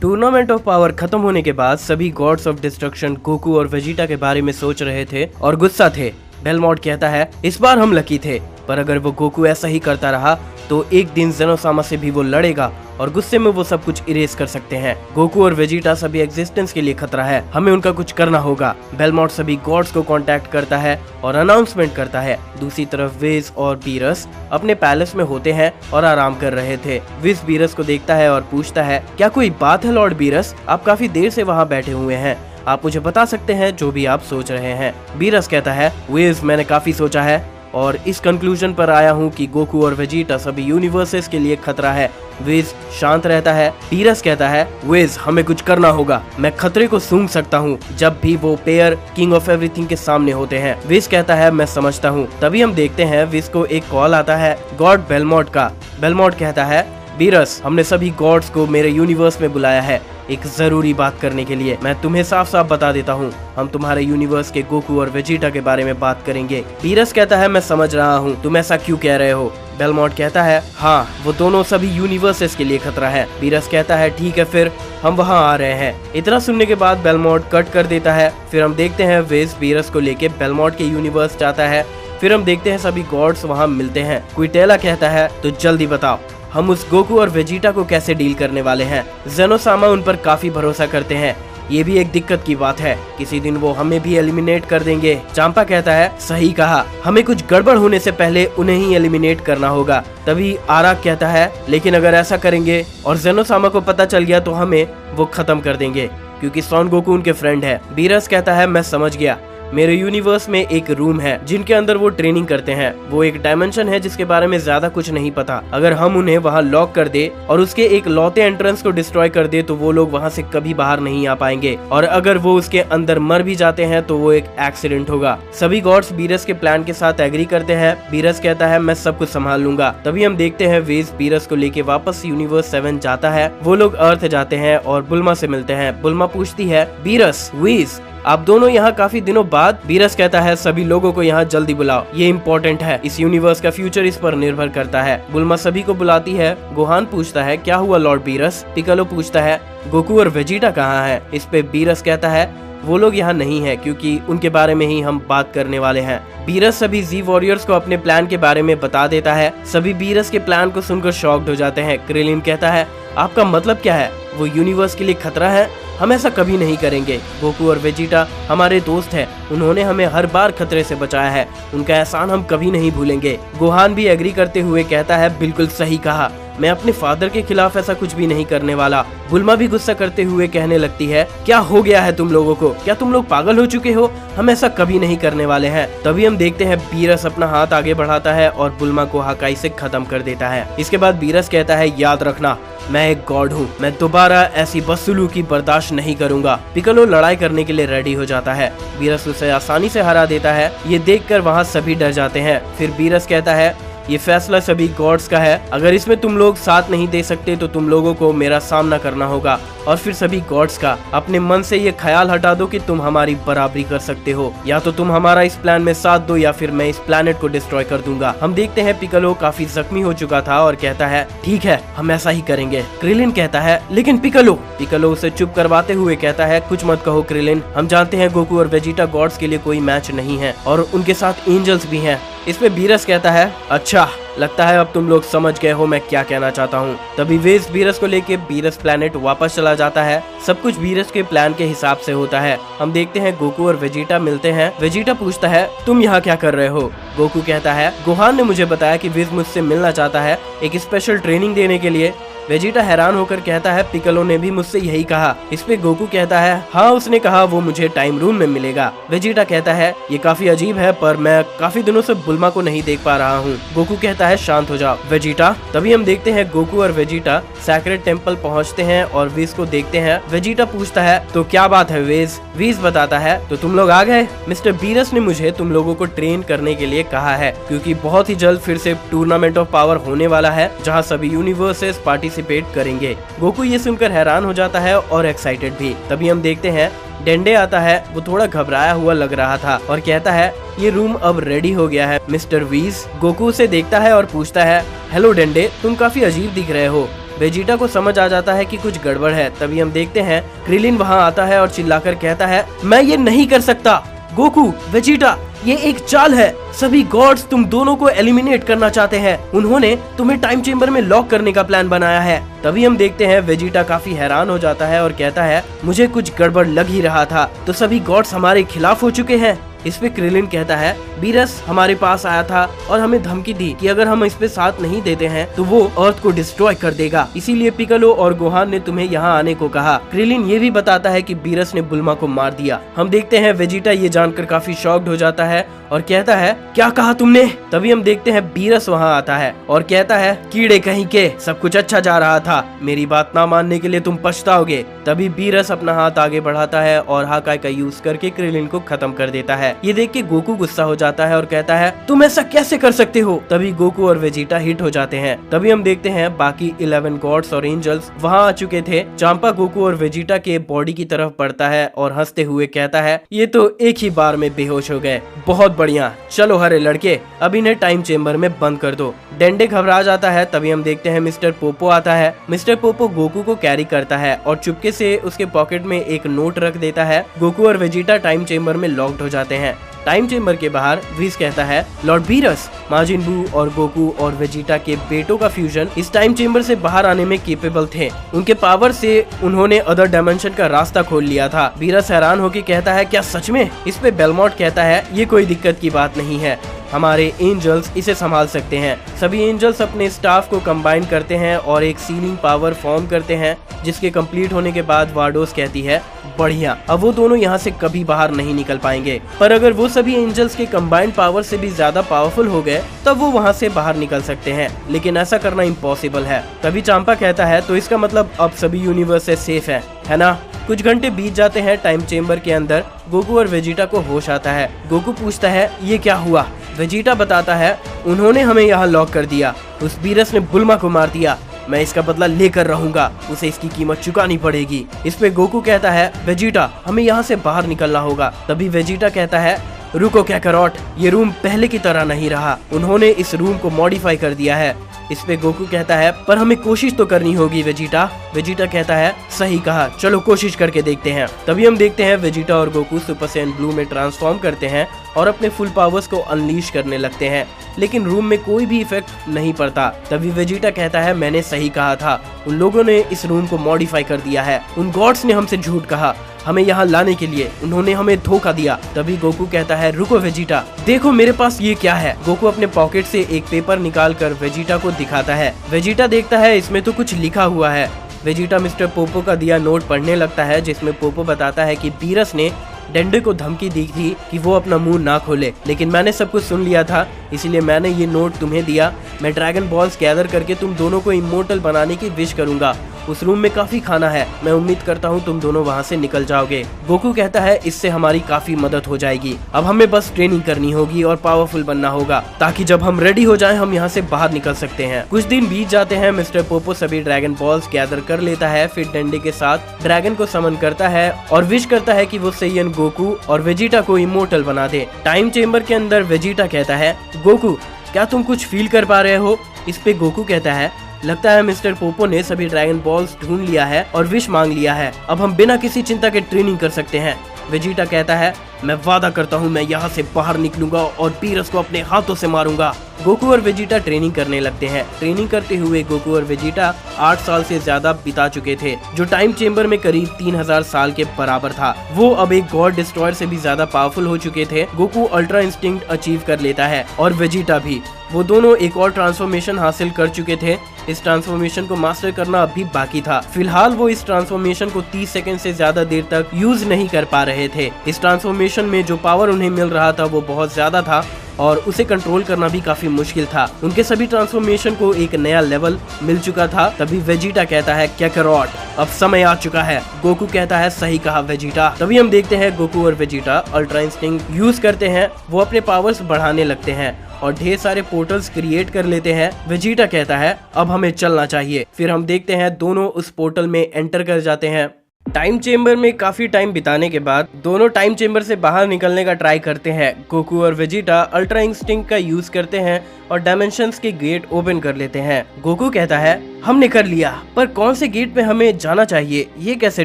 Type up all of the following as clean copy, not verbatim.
Tournament of power खत्म होने के बाद सभी गॉड्स ऑफ डिस्ट्रक्शन गोकू और वेजिटा के बारे में सोच रहे थे और गुस्सा थे। बेलमोंट कहता है इस बार हम लकी थे, पर अगर वो गोकू ऐसा ही करता रहा तो एक दिन जेनोसामा से भी वो लड़ेगा और गुस्से में वो सब कुछ इरेज कर सकते हैं। गोकू और वेजिटा सभी एग्जिस्टेंस के लिए खतरा है, हमें उनका कुछ करना होगा। बेलमोंट सभी गॉड्स को कांटेक्ट करता है और अनाउंसमेंट करता है। दूसरी तरफ विज और बीरस अपने पैलेस में होते हैं और आराम कर रहे थे। विज बीरस को देखता है और पूछता है क्या कोई बात है लॉर्ड बीरस, आप काफी देर से वहाँ बैठे हुए हैं, आप मुझे बता सकते हैं जो भी आप सोच रहे हैं। बीरस कहता है विज मैंने काफी सोचा है और इस कंक्लूजन पर आया हूँ कि गोकू और वेजिटा सभी यूनिवर्सेस के लिए खतरा है। विज शांत रहता है। बीरस कहता है विज हमें कुछ करना होगा, मैं खतरे को सूंघ सकता हूँ जब भी वो पेयर किंग ऑफ एवरीथिंग के सामने होते हैं। विज कहता है मैं समझता हूँ। तभी हम देखते हैं विज को एक कॉल आता है गॉड बेलमोंट का। बेलमोंट कहता है बीरस हमने सभी गॉड्स को मेरे यूनिवर्स में बुलाया है एक जरूरी बात करने के लिए। मैं तुम्हें साफ साफ बता देता हूँ, हम तुम्हारे यूनिवर्स के गोकू और वेजिटा के बारे में बात करेंगे। बीरस कहता है मैं समझ रहा हूँ, तुम ऐसा क्यों कह रहे हो। बेलमोंट कहता है हाँ वो दोनों सभी यूनिवर्सेस के लिए खतरा है। बीरस कहता है ठीक है फिर हम वहाँ आ रहे हैं। इतना सुनने के बाद बेलमोंट कट कर देता है। फिर हम देखते हैं विज बीरस को लेके बेलमोंट के यूनिवर्स जाता है। फिर हम देखते हैं सभी गॉड्स वहाँ मिलते हैं। क्विटेला कहता है तो जल्दी बताओ हम उस गोकू और वेजिटा को कैसे डील करने वाले हैं। जेनोसामा उन पर काफी भरोसा करते हैं, ये भी एक दिक्कत की बात है, किसी दिन वो हमें भी एलिमिनेट कर देंगे। चांपा कहता है सही कहा, हमें कुछ गड़बड़ होने से पहले उन्हें ही एलिमिनेट करना होगा। तभी आराक कहता है लेकिन अगर ऐसा करेंगे और जेनोसामा को पता चल गया तो हमें वो खत्म कर देंगे क्योंकि सॉन गोकू उनके फ्रेंड है। बीरस कहता है मैं समझ गया, मेरे यूनिवर्स में एक रूम है जिनके अंदर वो ट्रेनिंग करते हैं। वो एक डायमेंशन है जिसके बारे में ज्यादा कुछ नहीं पता। अगर हम उन्हें वहाँ लॉक कर दे और उसके एक लौते एंट्रेंस को डिस्ट्रॉय कर दे तो वो लोग वहाँ से कभी बाहर नहीं आ पाएंगे और अगर वो उसके अंदर मर भी जाते हैं तो वो एक एक्सीडेंट होगा। सभी गॉड्स बीरस के प्लान के साथ एग्री करते हैं। बीरस कहता है मैं सब कुछ संभाल लूंगा। तभी हम देखते हैं विज बीरस को लेके वापस यूनिवर्स 7 जाता है। वो लोग अर्थ जाते हैं और बुल्मा से मिलते हैं। बुल्मा पूछती है बीरस विज आप दोनों यहाँ काफी दिनों बाद। बीरस कहता है सभी लोगों को यहाँ जल्दी बुलाओ, ये इम्पोर्टेंट है, इस यूनिवर्स का फ्यूचर इस पर निर्भर करता है। बुल्मा सभी को बुलाती है। गोहान पूछता है क्या हुआ लॉर्ड बीरस। पिकालो पूछता है गोकू और वेजिटा कहाँ है। इस पे बीरस कहता है वो लोग यहाँ नहीं है क्योंकि उनके बारे में ही हम बात करने वाले हैं। बीरस सभी जी वॉरियर्स को अपने प्लान के बारे में बता देता है। सभी बीरस के प्लान को सुनकर शॉक्ड हो जाते हैं। क्रिलिन कहता है आपका मतलब क्या है, वो यूनिवर्स के लिए खतरा है, हम ऐसा कभी नहीं करेंगे। गोकू और वेजिटा हमारे दोस्त हैं, उन्होंने हमें हर बार खतरे से बचाया है, उनका एहसान हम कभी नहीं भूलेंगे। गोहान भी एग्री करते हुए कहता है बिल्कुल सही कहा, मैं अपने फादर के खिलाफ ऐसा कुछ भी नहीं करने वाला। बुल्मा भी गुस्सा करते हुए कहने लगती है क्या हो गया है तुम लोगों को, क्या तुम लोग पागल हो चुके हो, हम ऐसा कभी नहीं करने वाले हैं। तभी हम देखते हैं बीरस अपना हाथ आगे बढ़ाता है और बुल्मा को हाकाई से खत्म कर देता है। इसके बाद बीरस कहता है याद रखना मैं एक गॉड हूँ, मैं दोबारा ऐसी बदसलूकी बर्दाश्त नहीं करूंगा। पिकालो लड़ाई करने के लिए रेडी हो जाता है। बीरस उसे आसानी से हरा देता है। ये देखकर वहाँ सभी डर जाते हैं। फिर बीरस कहता है ये फैसला सभी गॉड्स का है, अगर इसमें तुम लोग साथ नहीं दे सकते तो तुम लोगों को मेरा सामना करना होगा। और फिर सभी गॉड्स का अपने मन से ये ख्याल हटा दो कि तुम हमारी बराबरी कर सकते हो, या तो तुम हमारा इस प्लान में साथ दो या फिर मैं इस प्लेनेट को डिस्ट्रॉय कर दूंगा। हम देखते हैं पिकालो काफी जख्मी हो चुका था और कहता है ठीक है हम ऐसा ही करेंगे। क्रिलिन कहता है लेकिन पिकालो उसे चुप करवाते हुए कहता है कुछ मत कहो क्रिलिन, हम जानते हैं गोकू और वेजिटा गॉड्स के लिए कोई मैच नहीं है और उनके साथ एंजल्स भी हैं। इस पे बीरस कहता है अच्छा लगता है अब तुम लोग समझ गए हो मैं क्या कहना चाहता हूँ। तभी विज बीरस को लेके बीरस प्लेनेट वापस चला जाता है। सब कुछ बीरस के प्लान के हिसाब से होता है। हम देखते हैं गोकू और वेजिटा मिलते हैं। वेजिटा पूछता है तुम यहाँ क्या कर रहे हो। गोकू कहता है गोहान ने मुझे बताया कि विज मुझसे मिलना चाहता है एक स्पेशल ट्रेनिंग देने के लिए। वेजिटा हैरान होकर कहता है पिकालो ने भी मुझसे यही कहा। इस पे गोकू कहता है हाँ उसने कहा वो मुझे टाइम रूम में मिलेगा। वेजिटा कहता है ये काफी अजीब है पर मैं काफी दिनों से बुल्मा को नहीं देख पा रहा हूँ। गोकू कहता है शांत हो जाओ वेजिटा। तभी हम देखते हैं गोकू और वेजिटा सैक्रेड टेम्पल पहुँचते हैं और विज को देखते हैं। वेजिटा पूछता है तो क्या बात है विज। विज बताता है तो तुम लोग आ गए, मिस्टर बीरस ने मुझे तुम लोगों को ट्रेन करने के लिए कहा है क्योंकि बहुत ही जल्द फिर से टूर्नामेंट ऑफ पावर होने वाला है जहाँ सभी यूनिवर्सेस पार्टिसिपेट करेंगे। गोकू ये सुनकर हैरान हो जाता है और एक्साइटेड भी। तभी हम देखते हैं डेंडे आता है, वो थोड़ा घबराया हुआ लग रहा था और कहता है ये रूम अब रेडी हो गया है मिस्टर वीज। गोकू उसे देखता है और पूछता है हेलो डेंडे, तुम काफी अजीब दिख रहे हो, वेजिटा को समझ आ जाता है कि कुछ गड़बड़ है। तभी हम देखते हैं क्रिलिन वहाँ आता है और चिल्लाकर कहता है, मैं ये नहीं कर सकता। गोकू, वेजिटा, ये एक चाल है। सभी गॉड्स तुम दोनों को एलिमिनेट करना चाहते हैं। उन्होंने तुम्हें टाइम चेम्बर में लॉक करने का प्लान बनाया है। तभी हम देखते हैं वेजिटा काफी हैरान हो जाता है और कहता है, मुझे कुछ गड़बड़ लग ही रहा था। तो सभी गॉड्स हमारे खिलाफ हो चुके हैं। इस पे क्रिलिन कहता है, बीरस हमारे पास आया था और हमें धमकी दी कि अगर हम इस पे साथ नहीं देते हैं तो वो अर्थ को डिस्ट्रॉय कर देगा। इसीलिए पिकलो और गोहान ने तुम्हें यहाँ आने को कहा। क्रिलिन ये भी बताता है कि बीरस ने बुल्मा को मार दिया। हम देखते हैं वेजिटा ये जानकर काफी शॉक्ड हो जाता है और कहता है, क्या कहा तुमने? तभी हम देखते हैं बीरस वहाँ आता है और कहता है, कीड़े कहीं के, सब कुछ अच्छा जा रहा था, मेरी बात ना मानने के लिए तुम पछताओगे। तभी बीरस अपना हाथ आगे बढ़ाता है और हाकाई का यूज करके क्रिलिन को खत्म कर देता है। ये देख के गोकू गुस्सा हो जाता है और कहता है, तुम ऐसा कैसे कर सकते हो? तभी गोकू और वेजिटा हिट हो जाते हैं। तभी हम देखते हैं बाकी 11 गॉड्स और एंजल्स वहाँ आ चुके थे। चांपा गोकू और वेजिटा के बॉडी की तरफ बढ़ता है और हंसते हुए कहता है, ये तो एक ही बार में बेहोश हो गए, बहुत बढ़िया, चलो हरे लड़के, अब इन्हें टाइम चेम्बर में बंद कर दो। डेंडे घबरा जाता है। तभी हम देखते हैं मिस्टर पोपो आता है। मिस्टर पोपो गोकू को कैरी करता है और चुपके से उसके पॉकेट में एक नोट रख देता है। गोकू और वेजिटा टाइम चेम्बर में लॉक्ड हो जाते हैं। टाइम चेम्बर के बाहर व्हीज कहता है, लॉर्ड बीरस, माजिन बू और गोकू और वेजिटा के बेटों का फ्यूजन इस टाइम चेम्बर से बाहर आने में केपेबल थे। उनके पावर से उन्होंने अदर डायमेंशन का रास्ता खोल लिया था। बीरस हैरान होकर कहता है, क्या सच में? इस पे बेलमोट कहता है, ये कोई दिक्कत की बात नहीं है, हमारे एंजल्स इसे संभाल सकते हैं। सभी एंजल्स अपने स्टाफ को कंबाइन करते हैं और एक सीलिंग पावर फॉर्म करते हैं, जिसके कंप्लीट होने के बाद वार्डोस कहती है, बढ़िया, अब वो दोनों यहाँ से कभी बाहर नहीं निकल पाएंगे। पर अगर वो सभी एंजल्स के कंबाइंड पावर से भी ज्यादा पावरफुल हो गए तब वो वहाँ से बाहर निकल सकते हैं, लेकिन ऐसा करना इम्पॉसिबल है। तभी चांपा कहता है, तो इसका मतलब अब सभी यूनिवर्स से सेफ है ना? कुछ घंटे बीत जाते हैं। टाइम चेम्बर के अंदर गोकू और वेजिटा को होश आता है। गोकू पूछता है, ये क्या हुआ? वेजिटा बताता है, उन्होंने हमें यहाँ लॉक कर दिया, उस बीरस ने बुल्मा को मार दिया, मैं इसका बदला लेकर रहूंगा, उसे इसकी कीमत चुकानी पड़ेगी। इस पे गोकू कहता है, वेजिटा, हमें यहाँ से बाहर निकलना होगा। तभी वेजिटा कहता है, रुको कैकरॉट, ये रूम पहले की तरह नहीं रहा, उन्होंने इस रूम को मॉडिफाई कर दिया है। इस पे गोकू कहता है, पर हमें कोशिश तो करनी होगी वेजिटा। वेजिटा कहता है, सही कहा, चलो कोशिश करके देखते हैं। तभी हम देखते हैं वेजिटा और गोकू सुपर सैयन ब्लू में ट्रांसफॉर्म करते हैं और अपने फुल पावर्स को अनलीश करने लगते हैं, लेकिन रूम में कोई भी इफेक्ट नहीं पड़ता। तभी वेजिटा कहता है, मैंने सही कहा था, उन लोगों ने इस रूम को मॉडिफाई कर दिया है, उन गॉड्स ने हमसे झूठ कहा, हमें यहाँ लाने के लिए उन्होंने हमें धोखा दिया। तभी गोकू कहता है, रुको वेजिटा, देखो मेरे पास ये क्या है। गोकू अपने पॉकेट से एक पेपर निकाल कर वेजिटा को दिखाता है। वेजिटा देखता है, इसमें तो कुछ लिखा हुआ है। वेजिटा मिस्टर पोपो का दिया नोट पढ़ने लगता है, जिसमें पोपो बताता है कि बीरस ने डेंडे को धमकी दी थी कि वो अपना मुंह ना खोले, लेकिन मैंने सब कुछ सुन लिया था, इसीलिए मैंने ये नोट तुम्हें दिया। मैं ड्रैगन बॉल्स गैदर करके तुम दोनों को इमोर्टल बनाने की विश करूंगा। उस रूम में काफी खाना है, मैं उम्मीद करता हूँ तुम दोनों वहाँ से निकल जाओगे। गोकू कहता है, इससे हमारी काफी मदद हो जाएगी, अब हमें बस ट्रेनिंग करनी होगी और पावरफुल बनना होगा, ताकि जब हम रेडी हो जाएं हम यहाँ से बाहर निकल सकते हैं। कुछ दिन बीत जाते हैं। मिस्टर पोपो सभी ड्रैगन बॉल्स गैदर कर लेता है, फिर डंडे के साथ ड्रैगन को समन करता है और विश करता है कि वो सैयन गोकू और वेजिटा को इमोर्टल बना दे। टाइम चेम्बर के अंदर वेजिटा कहता है, गोकू, क्या तुम कुछ फील कर पा रहे हो? इस पे गोकू कहता है, लगता है मिस्टर पोपो ने सभी ड्रैगन बॉल्स ढूंढ लिया है और विश मांग लिया है, अब हम बिना किसी चिंता के ट्रेनिंग कर सकते हैं। वेजिटा कहता है, मैं वादा करता हूँ मैं यहाँ से बाहर निकलूंगा और बीरस को अपने हाथों से मारूंगा। गोकू और वेजिटा ट्रेनिंग करने लगते हैं। ट्रेनिंग करते हुए गोकू और वेजिटा 8 साल से ज्यादा बिता चुके थे, जो टाइम चेम्बर में करीब 3000 साल के बराबर था। वो अब एक गॉड डिस्ट्रॉयर से भी ज्यादा पावरफुल हो चुके थे। गोकू अल्ट्रा इंस्टिंक्ट अचीव कर लेता है और वेजिटा भी। वो दोनों एक और ट्रांसफॉर्मेशन हासिल कर चुके थे। इस ट्रांसफॉर्मेशन को मास्टर करना अभी बाकी था। फिलहाल वो इस ट्रांसफॉर्मेशन को 30 सेकंड से ज्यादा देर तक यूज नहीं कर पा रहे थे। इस ट्रांसफॉर्मेशन में जो पावर उन्हें मिल रहा था वो बहुत ज्यादा था और उसे कंट्रोल करना भी काफी मुश्किल था। उनके सभी ट्रांसफॉर्मेशन को एक नया लेवल मिल चुका था। तभी वेजिटा कहता है, कैकरॉट, अब समय आ चुका है। गोकू कहता है, सही कहा वेजिटा। तभी हम देखते हैं गोकू और वेजिटा अल्ट्रा इंस्टिंक्ट यूज करते हैं। वो अपने पावर्स बढ़ाने लगते हैं और ढेर सारे पोर्टल्स क्रिएट कर लेते हैं। वेजिटा कहता है, अब हमें चलना चाहिए। फिर हम देखते हैं दोनों उस पोर्टल में एंटर कर जाते हैं। टाइम चेम्बर में काफी टाइम बिताने के बाद दोनों टाइम चेम्बर से बाहर निकलने का ट्राई करते हैं। गोकू और वेजिटा अल्ट्रा इंस्टिंक्ट का यूज करते हैं और डायमेंशंस के गेट ओपन कर लेते हैं। गोकू कहता है हमने कर लिया, पर कौन से गेट पे हमें जाना चाहिए ये कैसे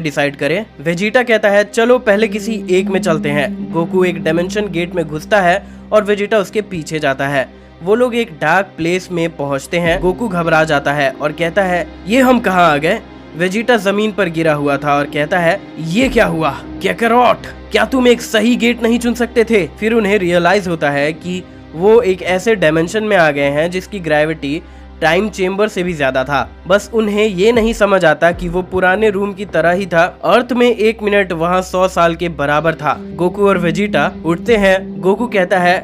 डिसाइड करें। वेजिटा कहता है चलो पहले किसी एक में चलते हैं। गोकू एक डायमेंशन गेट में घुसता है और वेजिटा उसके पीछे जाता है। वो लोग एक डार्क प्लेस में पहुंचते हैं। गोकू घबरा जाता है और कहता है ये हम कहाँ आ गए। वेजिटा जमीन पर गिरा हुआ था और कहता है ये क्या हुआ काकारोट, क्या तुम एक सही गेट नहीं चुन सकते थे। फिर उन्हें रियलाइज होता है कि वो एक ऐसे डायमेंशन में आ गए हैं जिसकी ग्रेविटी टाइम चेम्बर से भी ज्यादा था। बस उन्हें ये नहीं समझ आता कि वो पुराने रूम की तरह ही था। अर्थ में 1 मिनट वहाँ 100 साल के बराबर था। गोकू और वेजिटा उठते हैं। गोकू कहता है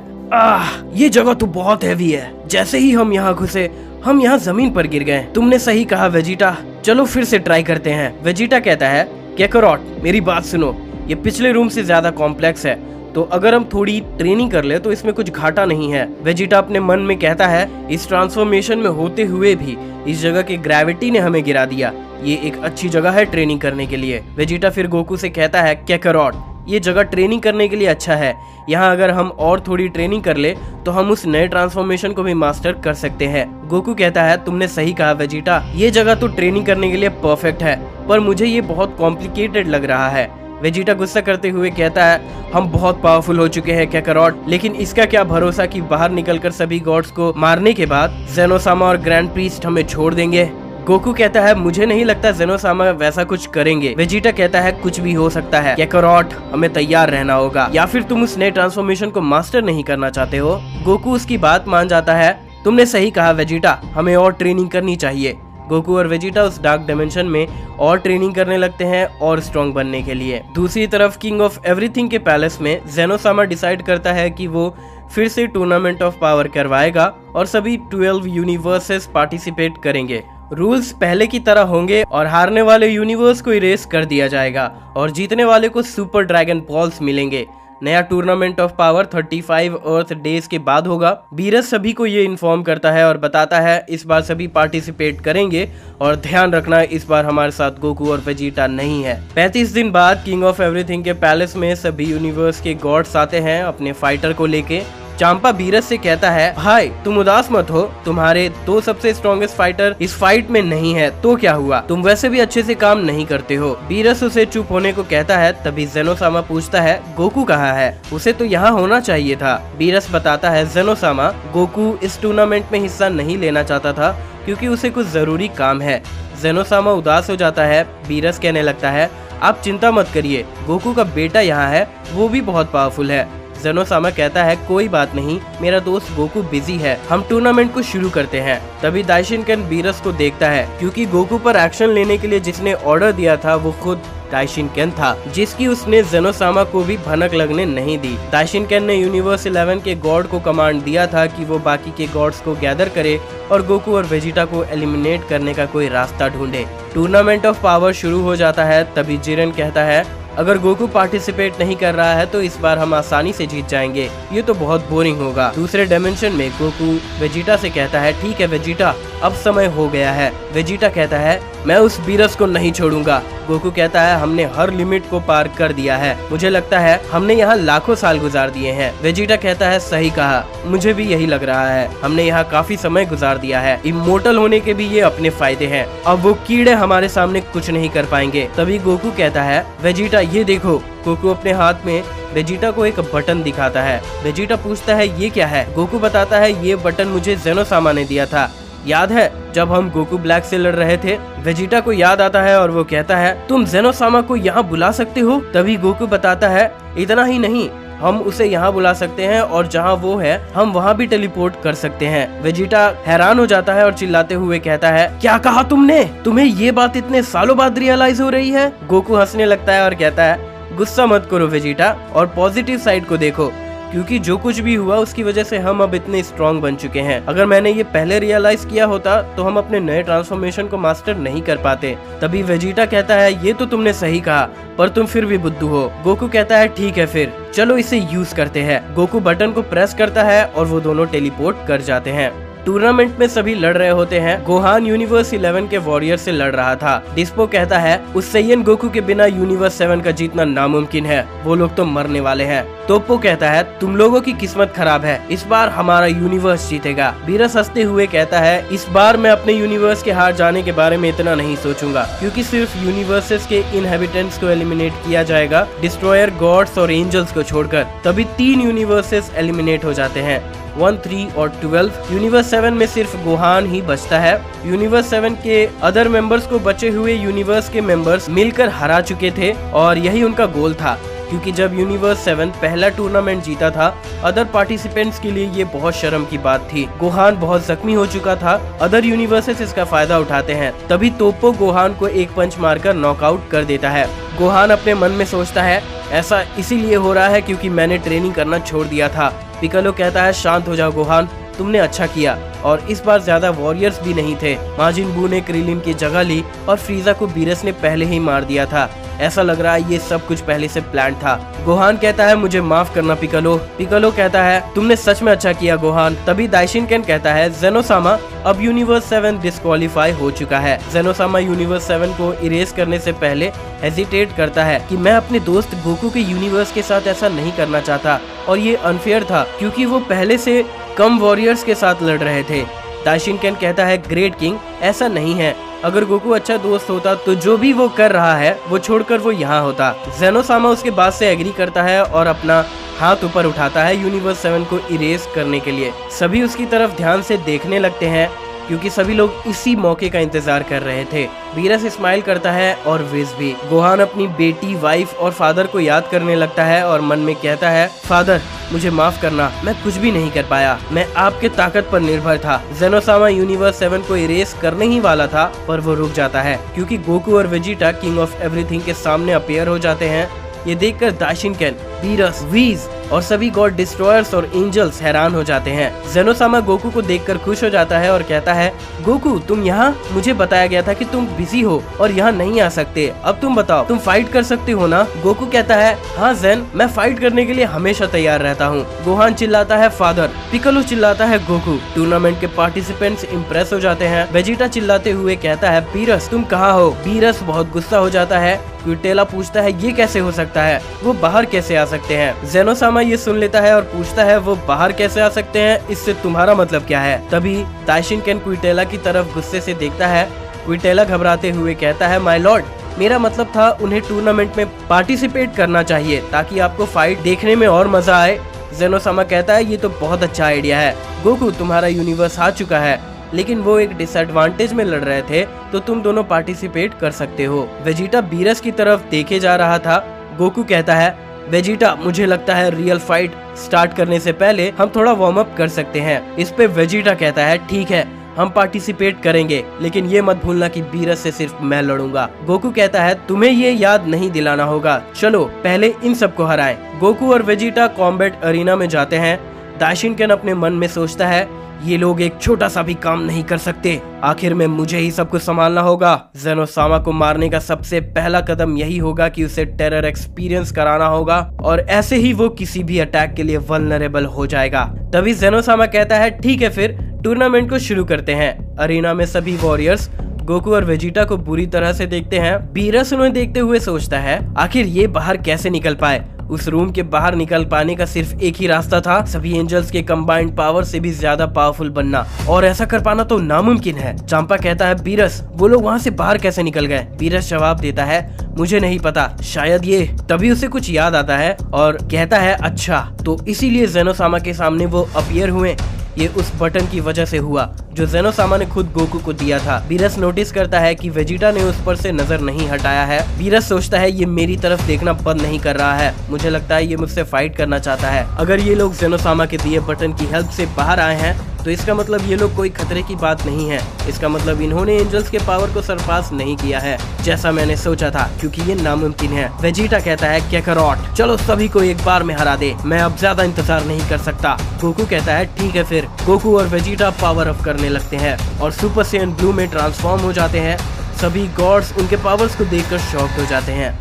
ये जगह तो बहुत हैवी है। जैसे ही हम यहाँ घुसे हम यहाँ जमीन पर गिर गए। तुमने सही कहा वेजिटा, चलो फिर से ट्राई करते हैं। वेजिटा कहता है काकारोट मेरी बात सुनो, ये पिछले रूम से ज्यादा कॉम्प्लेक्स है, तो अगर हम थोड़ी ट्रेनिंग कर ले तो इसमें कुछ घाटा नहीं है। वेजिटा अपने मन में कहता है इस ट्रांसफॉर्मेशन में होते हुए भी इस जगह की ग्रेविटी ने हमें गिरा दिया, ये एक अच्छी जगह है ट्रेनिंग करने के लिए। वेजिटा फिर गोकू से कहता है काकारोट ये जगह ट्रेनिंग करने के लिए अच्छा है, यहाँ अगर हम और थोड़ी ट्रेनिंग कर ले तो हम उस नए ट्रांसफॉर्मेशन को भी मास्टर कर सकते हैं। गोकू कहता है तुमने सही कहा वेजिटा, ये जगह तो ट्रेनिंग करने के लिए परफेक्ट है, पर मुझे ये बहुत कॉम्प्लिकेटेड लग रहा है। वेजिटा गुस्सा करते हुए कहता है हम बहुत पावरफुल हो चुके हैं काकारोट, लेकिन इसका क्या भरोसा कि बाहर निकलकर सभी गॉड्स को मारने के बाद जेनोसामा और ग्रैंड प्रीस्ट हमें छोड़ देंगे। गोकू कहता है मुझे नहीं लगता जेनोसामा वैसा कुछ करेंगे। वेजिटा कहता है कुछ भी हो सकता है काकारोट, हमें तैयार रहना होगा, या फिर तुम उस नए ट्रांसफॉर्मेशन को मास्टर नहीं करना चाहते हो। गोकू उसकी बात मान जाता है तुमने सही कहा वेजिटा, हमें और ट्रेनिंग करनी चाहिए। गोकू और वेजिटा उस डार्क डायमेंशन में और ट्रेनिंग करने लगते हैं और स्ट्रॉन्ग बनने के लिए। दूसरी तरफ किंग ऑफ एवरीथिंग के पैलेस में जेनोसामा डिसाइड करता है कि वो फिर से टूर्नामेंट ऑफ पावर करवाएगा और सभी 12 यूनिवर्सेस पार्टिसिपेट करेंगे। रूल्स पहले की तरह होंगे और हारने वाले यूनिवर्स को इरेज कर दिया जाएगा और जीतने वाले को सुपर ड्रैगन बॉल्स मिलेंगे। नया tournament of power 35 earth days के बाद होगा। बीरस सभी को ये इन्फॉर्म करता है और बताता है इस बार सभी पार्टिसिपेट करेंगे और ध्यान रखना इस बार हमारे साथ गोकू और वेजिटा नहीं है। 35 दिन बाद किंग ऑफ एवरीथिंग के पैलेस में सभी यूनिवर्स के गॉड्स आते हैं अपने फाइटर को लेके। चांपा बीरस से कहता है भाई तुम उदास मत हो, तुम्हारे 2 सबसे स्ट्रॉन्गेस्ट फाइटर इस फाइट में नहीं है तो क्या हुआ, तुम वैसे भी अच्छे से काम नहीं करते हो। बीरस उसे चुप होने को कहता है। तभी जेनोसामा पूछता है गोकू कहाँ है, उसे तो यहाँ होना चाहिए था। बीरस बताता है जेनोसामा गोकू इस टूर्नामेंट में हिस्सा नहीं लेना चाहता था क्योंकि उसे कुछ जरूरी काम है। जेनोसामा उदास हो जाता है। बीरस कहने लगता है आप चिंता मत करिए, गोकू का बेटा यहाँ है, वो भी बहुत पावरफुल है। जेनोसामा कहता है कोई बात नहीं, मेरा दोस्त गोकू बिजी है, हम टूर्नामेंट को शुरू करते हैं। तभी दाइशिनकेन बीरस को देखता है क्योंकि गोकू पर एक्शन लेने के लिए जिसने ऑर्डर दिया था वो खुद दाइशिनकेन था, जिसकी उसने जेनोसामा को भी भनक लगने नहीं दी। दाइशिनकेन ने यूनिवर्स 11 के गॉड को कमांड दिया था कि वो बाकी के गॉड्स को गैदर करे और गोकू और वेजिटा को एलिमिनेट करने का कोई रास्ता ढूंढे। टूर्नामेंट ऑफ पावर शुरू हो जाता है। तभी जिरेन कहता है अगर गोकू पार्टिसिपेट नहीं कर रहा है तो इस बार हम आसानी से जीत जाएंगे, ये तो बहुत बोरिंग होगा। दूसरे डायमेंशन में गोकू वेजिटा से कहता है ठीक है वेजिटा, अब समय हो गया है। वेजिटा कहता है मैं उस बीरस को नहीं छोड़ूंगा। गोकू कहता है हमने हर लिमिट को पार कर दिया है, मुझे लगता है हमने यहाँ लाखों साल गुजार दिए हैं। वेजिटा कहता है सही कहा, मुझे भी यही लग रहा है, हमने यहाँ काफी समय गुजार दिया है, इमोर्टल होने के भी ये अपने फायदे हैं, अब वो कीड़े हमारे सामने कुछ नहीं कर पाएंगे। तभी गोकू कहता है वेजिटा ये देखो। गोकू अपने हाथ में वेजिटा को एक बटन दिखाता है। वेजिटा पूछता है ये क्या है। गोकू बताता है ये बटन मुझे जेनोसामा ने दिया था, याद है जब हम गोकू ब्लैक से लड़ रहे थे। वेजिटा को याद आता है और वो कहता है तुम जेनोसामा को यहाँ बुला सकते हो। तभी गोकू बताता है इतना ही नहीं, हम उसे यहाँ बुला सकते हैं और जहाँ वो है हम वहाँ भी टेलीपोर्ट कर सकते हैं। वेजिटा हैरान हो जाता है और चिल्लाते हुए कहता है क्या कहा तुमने, तुम्हें ये बात इतने सालों बाद रियलाइज हो रही है। गोकू हंसने लगता है और कहता है गुस्सा मत करो वेजिटा और पॉजिटिव साइड को देखो, क्योंकि जो कुछ भी हुआ उसकी वजह से हम अब इतने स्ट्रॉन्ग बन चुके हैं। अगर मैंने ये पहले रियलाइज किया होता तो हम अपने नए ट्रांसफॉर्मेशन को मास्टर नहीं कर पाते। तभी वेजिटा कहता है ये तो तुमने सही कहा, पर तुम फिर भी बुद्धू हो। गोकू कहता है ठीक है फिर चलो इसे यूज करते हैं। गोकू बटन को प्रेस करता है और वो दोनों टेलीपोर्ट कर जाते हैं। टूर्नामेंट में सभी लड़ रहे होते हैं। गोहान यूनिवर्स 11 के वॉरियर से लड़ रहा था। डिस्पो कहता है उस सैयन गोकू के बिना यूनिवर्स 7 का जीतना नामुमकिन है, वो लोग तो मरने वाले हैं। तोप्पो कहता है तुम लोगों की किस्मत खराब है, इस बार हमारा यूनिवर्स जीतेगा। बीरस हंसते हुए कहता है इस बार मैं अपने यूनिवर्स के हार जाने के बारे में इतना नहीं सोचूंगा, क्योंकि सिर्फ यूनिवर्सेस के इनहेबिटेंट्स को एलिमिनेट किया जाएगा, डिस्ट्रॉयर, गॉड्स और एंजल्स को छोड़कर। तभी 3 यूनिवर्सेस एलिमिनेट हो जाते हैं, 1, 3 और 12। यूनिवर्स 7 में सिर्फ गोहान ही बचता है। यूनिवर्स 7 के अदर मेंबर्स को बचे हुए यूनिवर्स के मेंबर्स मिलकर हरा चुके थे और यही उनका गोल था, क्योंकि जब यूनिवर्स 7 पहला टूर्नामेंट जीता था, अदर पार्टिसिपेंट्स के लिए ये बहुत शर्म की बात थी। गोहान बहुत जख्मी हो चुका था, अदर यूनिवर्सेस इसका फायदा उठाते हैं। तभी तोप्पो गोहान को एक पंच मारकर नॉकआउट कर देता है। गोहान अपने मन में सोचता है ऐसा इसीलिए हो रहा है क्योंकि मैंने ट्रेनिंग करना छोड़ दिया था। पिकालो कहता है शांत हो जाओ गोहान, तुमने अच्छा किया, और इस बार ज्यादा वॉरियर्स भी नहीं थे। माजिन बू ने क्रिलिन की जगह ली और फ्रीजा को बीरस ने पहले ही मार दिया था। ऐसा लग रहा है ये सब कुछ पहले से प्लान था। गोहान कहता है मुझे माफ करना पिकालो। पिकालो कहता है तुमने सच में अच्छा किया गोहान। तभी दाइशिनकेन कहता है जेनोसामा अब यूनिवर्स 7 डिस्क्वालीफाई हो चुका है। जेनोसामा यूनिवर्स 7 को इरेज करने से पहले हेजिटेट करता है कि मैं अपने दोस्त गोकू के यूनिवर्स के साथ ऐसा नहीं करना चाहता, और ये अनफेयर था क्योंकि वो पहले से कम वॉरियर्स के साथ लड़ रहे थे। दाइशिनकेन कहता है ग्रेट किंग, ऐसा नहीं है, अगर गोकू अच्छा दोस्त होता तो जो भी वो कर रहा है वो छोड़कर वो यहाँ होता। जेनोसामा उसके बात से एग्री करता है और अपना हाथ ऊपर उठाता है यूनिवर्स 7 को इरेज करने के लिए। सभी उसकी तरफ ध्यान से देखने लगते हैं क्योंकि सभी लोग इसी मौके का इंतजार कर रहे थे। बीरस स्माइल करता है और विज भी। गोहान अपनी बेटी, वाइफ और फादर को याद करने लगता है और मन में कहता है फादर मुझे माफ करना, मैं कुछ भी नहीं कर पाया, मैं आपके ताकत पर निर्भर था। जेनोसामा यूनिवर्स 7 को इरेज करने ही वाला था पर वो रुक जाता है क्योंकि गोकू और वेजिटा किंग ऑफ एवरीथिंग के सामने अपीयर हो जाते हैं। ये देखकर दाइशिनकेन, बीरस, वीज और सभी गॉड डिस्ट्रॉयर्स और एंजल्स हैरान हो जाते हैं। जेनोसामा गोकू को देखकर खुश हो जाता है और कहता है गोकू तुम यहाँ, मुझे बताया गया था कि तुम बिजी हो और यहाँ नहीं आ सकते, अब तुम बताओ तुम फाइट कर सकते हो ना। गोकू कहता है हाँ जेन, मैं फाइट करने के लिए हमेशा तैयार रहता हूँ। गोहान चिल्लाता है फादर, पिकालो चिल्लाता है गोकू। टूर्नामेंट के पार्टिसिपेंट्स इम्प्रेस हो जाते हैं। वेजिटा चिल्लाते हुए कहता है बीरस तुम कहाँ हो। बीरस बहुत गुस्सा हो जाता है। क्विटेला पूछता है ये कैसे हो सकता है, वो बाहर कैसे आ सकते हैं। जेनोसामा ये सुन लेता है और पूछता है वो बाहर कैसे आ सकते हैं, इससे तुम्हारा मतलब क्या है। तभी दाइशिनकेन क्विटेला की तरफ गुस्से से देखता है। क्विटेला घबराते हुए कहता है माय लॉर्ड, मेरा मतलब था उन्हें टूर्नामेंट में पार्टिसिपेट करना चाहिए ताकि आपको फाइट देखने में और मजा आए। जेनोसामा कहता है ये तो बहुत अच्छा आइडिया है। गोकू तुम्हारा यूनिवर्स आ चुका है, लेकिन वो एक डिसएडवांटेज में लड़ रहे थे तो तुम दोनों पार्टिसिपेट कर सकते हो। वेजिटा बीरस की तरफ देखे जा रहा था। गोकू कहता है वेजिटा मुझे लगता है रियल फाइट स्टार्ट करने से पहले हम थोड़ा वार्म अप कर सकते हैं। इस पे वेजिटा कहता है ठीक है हम पार्टिसिपेट करेंगे, लेकिन ये मत भूलना कि बीरस से सिर्फ मैं लड़ूंगा। गोकू कहता है तुम्हें ये याद नहीं दिलाना होगा, चलो पहले इन सबको हराएं। गोकू और वेजिटा कॉम्बैट अरीना में जाते हैं। दाइशिनकेन अपने मन में सोचता है ये लोग एक छोटा सा भी काम नहीं कर सकते, आखिर में मुझे ही सब कुछ संभालना होगा। जेनोसामा को मारने का सबसे पहला कदम यही होगा कि उसे टेरर एक्सपीरियंस कराना होगा और ऐसे ही वो किसी भी अटैक के लिए वल्नरेबल हो जाएगा। तभी जेनोसामा कहता है ठीक है फिर टूर्नामेंट को शुरू करते हैं। अरीना में सभी वॉरियर्स गोकू और वेजिटा को बुरी तरह से देखते हैं। बीरस उन्हें देखते हुए सोचता है आखिर ये बाहर कैसे निकल पाए। उस रूम के बाहर निकल पाने का सिर्फ एक ही रास्ता था, सभी एंजल्स के कंबाइंड पावर से भी ज्यादा पावरफुल बनना, और ऐसा कर पाना तो नामुमकिन है। चांपा कहता है बीरस वो लोग वहाँ से बाहर कैसे निकल गए। बीरस जवाब देता है मुझे नहीं पता, शायद ये। तभी उसे कुछ याद आता है और कहता है अच्छा तो इसीलिए जेनोसामा के सामने वो अपीयर हुए, ये उस बटन की वजह से हुआ जो जेनोसामा ने खुद गोकू को दिया था। बीरस नोटिस करता है कि वेजिटा ने उस पर से नजर नहीं हटाया है। बीरस सोचता है ये मेरी तरफ देखना बंद नहीं कर रहा है, मुझे लगता है ये मुझसे फाइट करना चाहता है। अगर ये लोग जेनोसामा के दिए बटन की हेल्प से बाहर आए हैं तो इसका मतलब ये लोग कोई खतरे की बात नहीं है, इसका मतलब इन्होंने एंजल्स के पावर को सरपास नहीं किया है जैसा मैंने सोचा था, क्योंकि ये नामुमकिन है। वेजिटा कहता है कैकरॉट चलो सभी को एक बार में हरा दे, मैं अब ज्यादा इंतजार नहीं कर सकता। गोकू कहता है ठीक है फिर। गोकू और वेजिटा पावर अप करने लगते हैं और सुपर सैयन ब्लू में ट्रांसफॉर्म हो जाते हैं। सभी गॉड्स उनके पावर्स को देखकर शॉक्ड हो जाते हैं।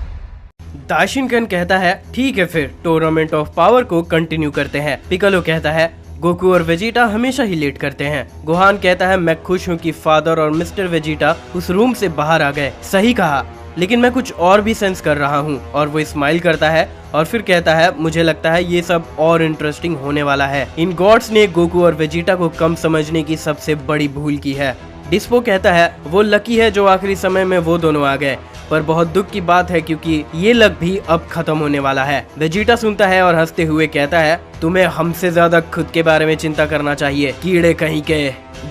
दाइशिनकेन कहता है ठीक है फिर टूर्नामेंट ऑफ पावर को कंटिन्यू करते हैं। पिकालो कहता है गोकू और वेजिटा हमेशा ही लेट करते हैं। गोहान कहता है मैं खुश हूँ कि फादर और मिस्टर वेजिटा उस रूम से बाहर आ गए। सही कहा, लेकिन मैं कुछ और भी सेंस कर रहा हूँ। और वो स्माइल करता है और फिर कहता है मुझे लगता है ये सब और इंटरेस्टिंग होने वाला है। इन गॉड्स ने गोकू और वेजिटा को कम समझने की सबसे बड़ी भूल की है। डिस्पो कहता है वो लकी है जो आखिरी समय में वो दोनों आ गए, पर बहुत दुख की बात है क्योंकि ये लक भी अब खत्म होने वाला है। वेजिटा सुनता है और हंसते हुए कहता है तुम्हें हमसे ज्यादा खुद के बारे में चिंता करना चाहिए, कीड़े कहीं के।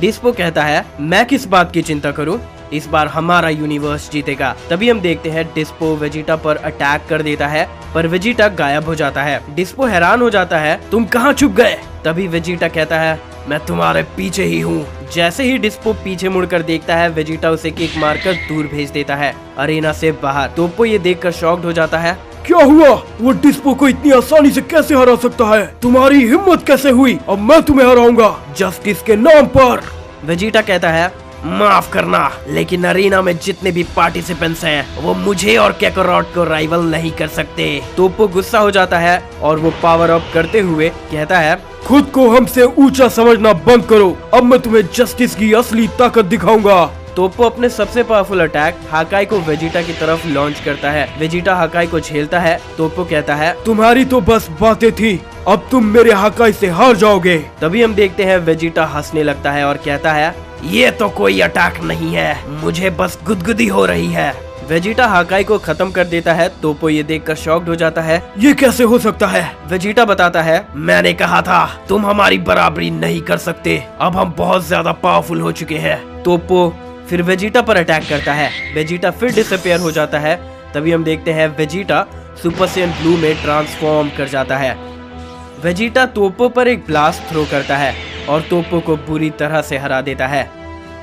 डिस्पो कहता है मैं किस बात की चिंता करूं, इस बार हमारा यूनिवर्स जीतेगा। तभी हम देखते हैं डिस्पो वेजिटा पर अटैक कर देता है, पर वेजिटा गायब हो जाता है। डिस्पो हैरान हो जाता है तुम कहाँ छुप गए। तभी वेजिटा कहता है मैं तुम्हारे पीछे ही हूँ। जैसे ही डिस्पो पीछे मुड़कर देखता है वेजिटा उसे किक मारकर दूर भेज देता है अरेना से बाहर। तोप्पो ये देखकर शॉक्ड हो जाता है क्या हुआ, वो डिस्पो को इतनी आसानी से कैसे हरा सकता है, तुम्हारी हिम्मत कैसे हुई, अब मैं तुम्हें हराऊंगा जस्टिस के नाम पर। वेजिटा कहता है माफ करना, लेकिन अरीना में जितने भी पार्टिसिपेंट्स हैं वो मुझे और कैकारोट को राइवल नहीं कर सकते। तोप्पो गुस्सा हो जाता है और वो पावर अप करते हुए कहता है खुद को हमसे ऊंचा समझना बंद करो, अब मैं तुम्हें जस्टिस की असली ताकत दिखाऊंगा। तोप्पो अपने सबसे पावरफुल अटैक हाकाई को वेजिटा की तरफ लॉन्च करता है। वेजिटा हाकाई को झेलता है। तोप्पो कहता है तुम्हारी तो बस बातें थी, अब तुम मेरे हाकाई से हार जाओगे। तभी हम देखते हैं वेजिटा हंसने लगता है और कहता है ये तो कोई अटैक नहीं है, मुझे बस गुदगुदी हो रही है। वेजिटा हाकाई को खत्म कर देता है। तोप्पो ये देखकर शॉक्ड हो जाता है ये कैसे हो सकता है। वेजिटा बताता है मैंने कहा था तुम हमारी बराबरी नहीं कर सकते, अब हम बहुत ज्यादा पावरफुल हो चुके हैं। तोप्पो फिर वेजिटा पर अटैक करता है। वेजिटा फिर डिसअपियर हो जाता है। तभी हम देखते हैं वेजिटा सुपर सैयन ब्लू में ट्रांसफॉर्म कर जाता है। वेजिटा तोप्पो पर एक ब्लास्ट थ्रो करता है और तोप्पो को बुरी तरह से हरा देता है।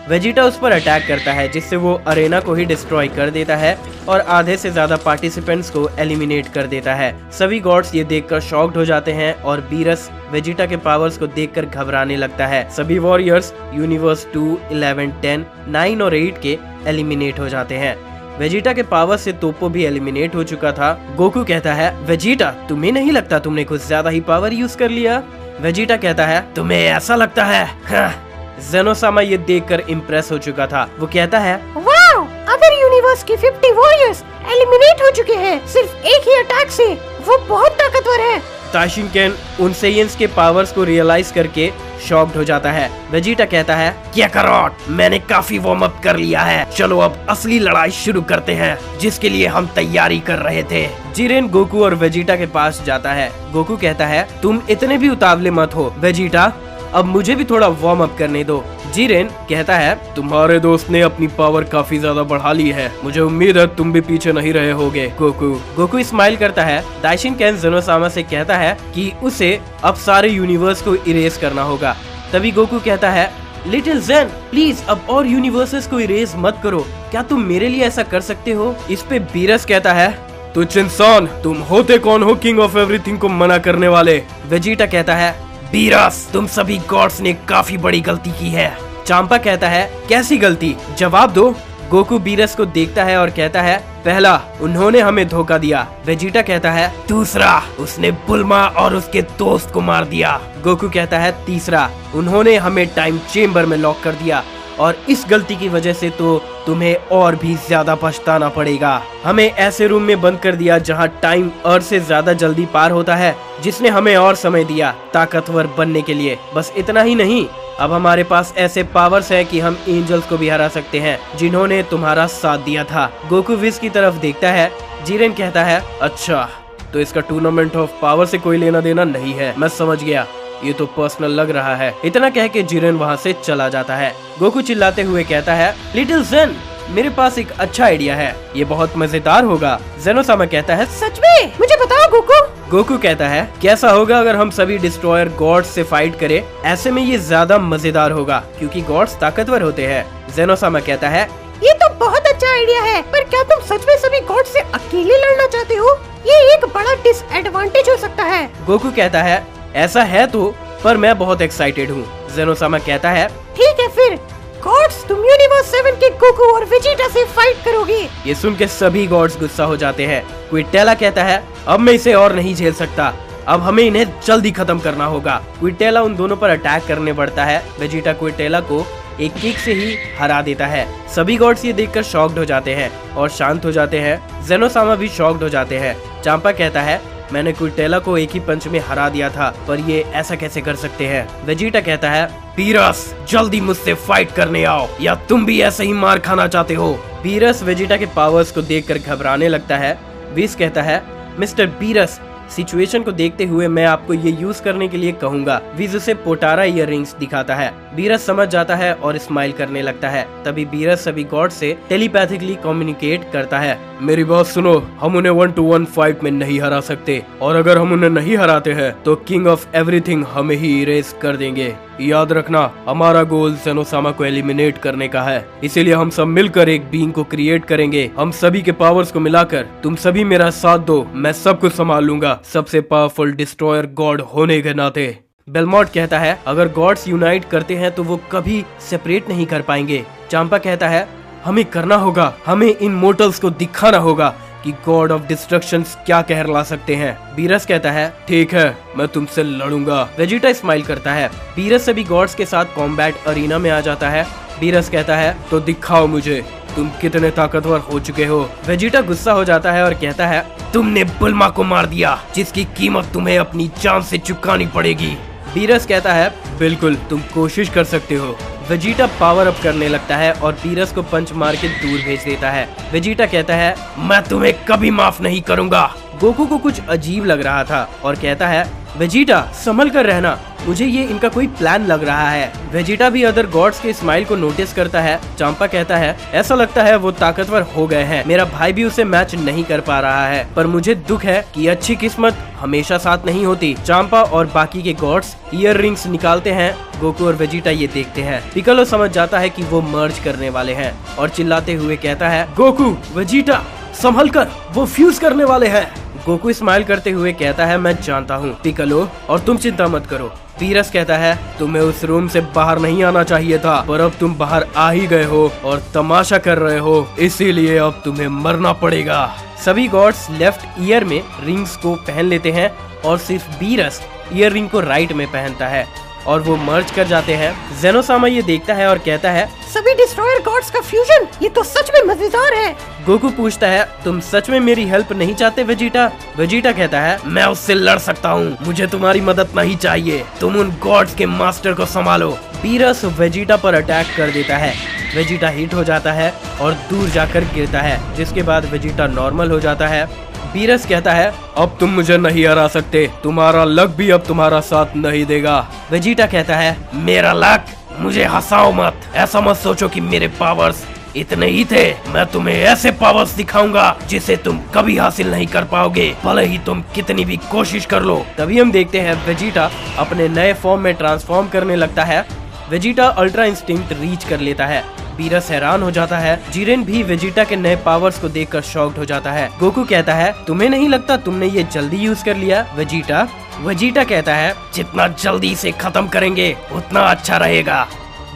वेजिटा उस पर अटैक करता है जिससे वो अरेना को ही डिस्ट्रॉय कर देता है और आधे से ज्यादा पार्टिसिपेंट्स को एलिमिनेट कर देता है। सभी गॉड्स ये देखकर शॉक्ड हो जाते हैं और बीरस वेजिटा के पावर्स को देखकर घबराने लगता है। सभी वॉरियर्स यूनिवर्स 2, 11, 10, 9 और 8 के एलिमिनेट हो जाते हैं। वेजिटा के पावर से तोप्पो भी एलिमिनेट हो चुका था। गोकू कहता है वेजिटा तुम्हें नहीं लगता तुमने कुछ ज्यादा ही पावर यूज कर लिया। वेजिटा कहता है तुम्हें ऐसा लगता है। जेनोसामा ये देखकर इम्प्रेस हो चुका था। वो कहता है वाओ, अदर यूनिवर्स के 50 वॉरियर्स एलिमिनेट हो चुके हैं सिर्फ एक ही अटैक से, वो बहुत ताकतवर है। ताशिनकेन उन सेयंस के पावर्स को रियलाइज करके शॉक्ड हो जाता है। वेजिटा कहता है कैकारोट मैंने काफी वार्म अप कर लिया है, चलो अब असली लड़ाई शुरू करते हैं जिसके लिए हम तैयारी कर रहे थे। जिरेन गोकू और वेजिटा के पास जाता है। गोकू कहता है तुम इतने भी उतावले मत हो वेजिटा, अब मुझे भी थोड़ा वार्म अप करने दो। जिरेन कहता है तुम्हारे दोस्त ने अपनी पावर काफी ज्यादा बढ़ा ली है, मुझे उम्मीद है तुम भी पीछे नहीं रहे होगे गोकू। गोकू स्माइल करता है। दाइशिनकेन जेनोसामा से कहता है कि उसे अब सारे यूनिवर्स को इरेज करना होगा। तभी गोकू कहता है लिटिल जेन प्लीज अब और यूनिवर्सेस को इरेज मत करो, क्या तुम मेरे लिए ऐसा कर सकते हो। इस पे बीरस कहता है तुच्छ इंसान, तुम होते कौन हो किंग ऑफ एवरीथिंग को मना करने वाले। वेजिटा कहता है बीरस तुम सभी गॉड्स ने काफी बड़ी गलती की है। चांपा कहता है कैसी गलती, जवाब दो। गोकू बीरस को देखता है और कहता है पहला उन्होंने हमें धोखा दिया। वेजिटा कहता है दूसरा उसने बुल्मा और उसके दोस्त को मार दिया। गोकू कहता है तीसरा उन्होंने हमें टाइम चेम्बर में लॉक कर दिया और इस गलती की वजह से तो तुम्हें और भी ज्यादा पछताना पड़ेगा। हमें ऐसे रूम में बंद कर दिया जहां टाइम अर्थ से ज्यादा जल्दी पार होता है, जिसने हमें और समय दिया ताकतवर बनने के लिए। बस इतना ही नहीं, अब हमारे पास ऐसे पावर्स हैं कि हम एंजल्स को भी हरा सकते हैं जिन्होंने तुम्हारा साथ दिया था। गोकू विज की तरफ देखता है। जिरेन कहता है अच्छा तो इसका टूर्नामेंट ऑफ पावर से कोई लेना देना नहीं है, मैं समझ गया, ये तो पर्सनल लग रहा है। इतना कह के जिरेन वहाँ से चला जाता है। गोकू चिल्लाते हुए कहता है लिटिल जेन मेरे पास एक अच्छा आइडिया है, ये बहुत मजेदार होगा। जेनोसामा कहता है सच में, मुझे बताओ गोकू। गोकू कहता है कैसा होगा अगर हम सभी डिस्ट्रॉयर गॉड्स से फाइट करें, ऐसे में ये ज्यादा मजेदार होगा क्योंकि गॉड्स ताकतवर होते हैं। जेनोसामा कहता है ये तो बहुत अच्छा आइडिया है, पर क्या तुम सच में सभी गॉड से अकेले लड़ना चाहते हो? ये एक बड़ा डिसएडवांटेज हो सकता है। गोकू कहता है ऐसा है तो, पर मैं बहुत एक्साइटेड हूँ। जेनोसामा कहता है ठीक है फिर गॉड्स तुम यूनिवर्स 7 के गोकू और वेजिटा से फाइट करोगे। ये सुन के सभी गॉड्स गुस्सा हो जाते हैं। क्विटेला कहता है अब मैं इसे और नहीं झेल सकता, अब हमें इन्हें जल्दी खत्म करना होगा। क्विटेला उन दोनों पर अटैक करने बढ़ता है। वेजिटा क्विटेला को एक किक से ही हरा देता है। सभी गॉड्स ये देखकर शॉक्ड हो जाते हैं और शांत हो जाते हैं। जेनोसामा भी शॉक्ड हो जाते हैं। चांपा कहता है मैंने क्विटेला को एक ही पंच में हरा दिया था, पर ये ऐसा कैसे कर सकते हैं। वेजिटा कहता है बीरस जल्दी मुझसे फाइट करने आओ, या तुम भी ऐसे ही मार खाना चाहते हो। बीरस वेजिटा के पावर्स को देखकर घबराने लगता है। विस कहता है मिस्टर बीरस, सिचुएशन को देखते हुए मैं आपको ये यूज करने के लिए कहूंगा। विज उसे पोटारा इयररिंग्स दिखाता है। बीरस समझ जाता है और स्माइल करने लगता है। तभी बीरस सभी गॉड से टेलीपैथिकली कम्युनिकेट करता है। मेरी बात सुनो, हम उन्हें 1-to-1 फाइट में नहीं हरा सकते, और अगर हम उन्हें नहीं हराते हैं तो किंग ऑफ एवरीथिंग हमें ही इरेज कर देंगे। याद रखना, हमारा गोल जेनोसामा को एलिमिनेट करने का है, इसीलिए हम सब मिलकर एक बीइंग को क्रिएट करेंगे। हम सभी के पावर्स को मिलाकर तुम सभी मेरा साथ दो, मैं सब कुछ संभाल लूंगा, सबसे पावरफुल डिस्ट्रॉयर गॉड होने के नाते। बेलमॉट कहता है अगर गॉड्स यूनाइट करते हैं तो वो कभी सेपरेट नहीं कर पाएंगे। चांपा कहता है हमें करना होगा, हमें इन मोर्टल्स को दिखाना होगा कि गॉड ऑफ डिस्ट्रक्शन क्या कहर ला सकते हैं। बीरस कहता है ठीक है, मैं तुमसे लड़ूंगा। वेजिटा स्माइल करता है। बीरस सभी गॉड्स के साथ कॉम्बैट अरीना में आ जाता है। बीरस कहता है तो दिखाओ मुझे तुम कितने ताकतवर हो चुके हो। वेजिटा गुस्सा हो जाता है और कहता है तुमने बुल्मा को मार दिया, जिसकी कीमत तुम्हें अपनी जान से चुकानी पड़ेगी। बीरस कहता है बिल्कुल, तुम कोशिश कर सकते हो। वेजिटा पावर अप करने लगता है और बीरस को पंच मार के दूर भेज देता है। वेजिटा कहता है मैं तुम्हें कभी माफ नहीं करूंगा। गोकू को कुछ अजीब लग रहा था और कहता है वेजिटा संभल कर रहना, मुझे ये इनका कोई प्लान लग रहा है। वेजिटा भी अदर गॉड्स के स्माइल को नोटिस करता है। चांपा कहता है ऐसा लगता है वो ताकतवर हो गए हैं, मेरा भाई भी उसे मैच नहीं कर पा रहा है, पर मुझे दुख है कि अच्छी किस्मत हमेशा साथ नहीं होती। चांपा और बाकी के गॉड्स ईयर रिंग्स निकालते हैं। गोकू और वेजिटा ये देखते हैं। पिकोलो समझ जाता है कि वो मर्ज करने वाले हैं और चिल्लाते हुए कहता है गोकू वेजिटा संभल कर, वो फ्यूज करने वाले हैं। गोकू स्माइल करते हुए कहता है मैं जानता हूँ पिकोलो, और तुम चिंता मत करो। बीरस कहता है तुम्हें उस रूम से बाहर नहीं आना चाहिए था, पर अब तुम बाहर आ ही गए हो और तमाशा कर रहे हो, इसीलिए अब तुम्हें मरना पड़ेगा। सभी गॉड्स लेफ्ट ईयर में रिंग्स को पहन लेते हैं और सिर्फ बीरस ईयर रिंग को राइट में पहनता है और वो मर्ज कर जाते हैं। जेनोसामा ये देखता है और कहता है सभी डिस्ट्रॉयर गॉड्स का फ्यूजन, ये तो सच में मजेदार है। गोकू पूछता है तुम सच में मेरी हेल्प नहीं चाहते वेजिटा? वेजिटा कहता है मैं उससे लड़ सकता हूँ, मुझे तुम्हारी मदद नहीं चाहिए, तुम उन गॉड्स के मास्टर को संभालो। बीरस वेजिटा पर अटैक कर देता है। वेजिटा हिट हो जाता है और दूर जाकर गिरता है, जिसके बाद वेजिटा नॉर्मल हो जाता है। बीरस कहता है अब तुम मुझे नहीं हरा सकते, तुम्हारा लक भी अब तुम्हारा साथ नहीं देगा। वेजिटा कहता है मेरा लक, मुझे हंसाओ मत, ऐसा मत सोचो कि मेरे पावर्स इतने ही थे, मैं तुम्हें ऐसे पावर्स दिखाऊंगा जिसे तुम कभी हासिल नहीं कर पाओगे, भले ही तुम कितनी भी कोशिश कर लो। तभी हम देखते हैं वेजिटा अपने नए फॉर्म में ट्रांसफॉर्म करने लगता है। वेजिटा अल्ट्रा इंस्टिंक्ट रीच कर लेता है। बीरस हैरान हो जाता है। जिरेन भी वेजिटा के नए पावर्स को देखकर शॉक्ड हो जाता है। गोकू कहता है तुम्हें नहीं लगता तुमने ये जल्दी यूज कर लिया वेजिटा? वेजिटा कहता है जितना जल्दी इसे खत्म करेंगे उतना अच्छा रहेगा।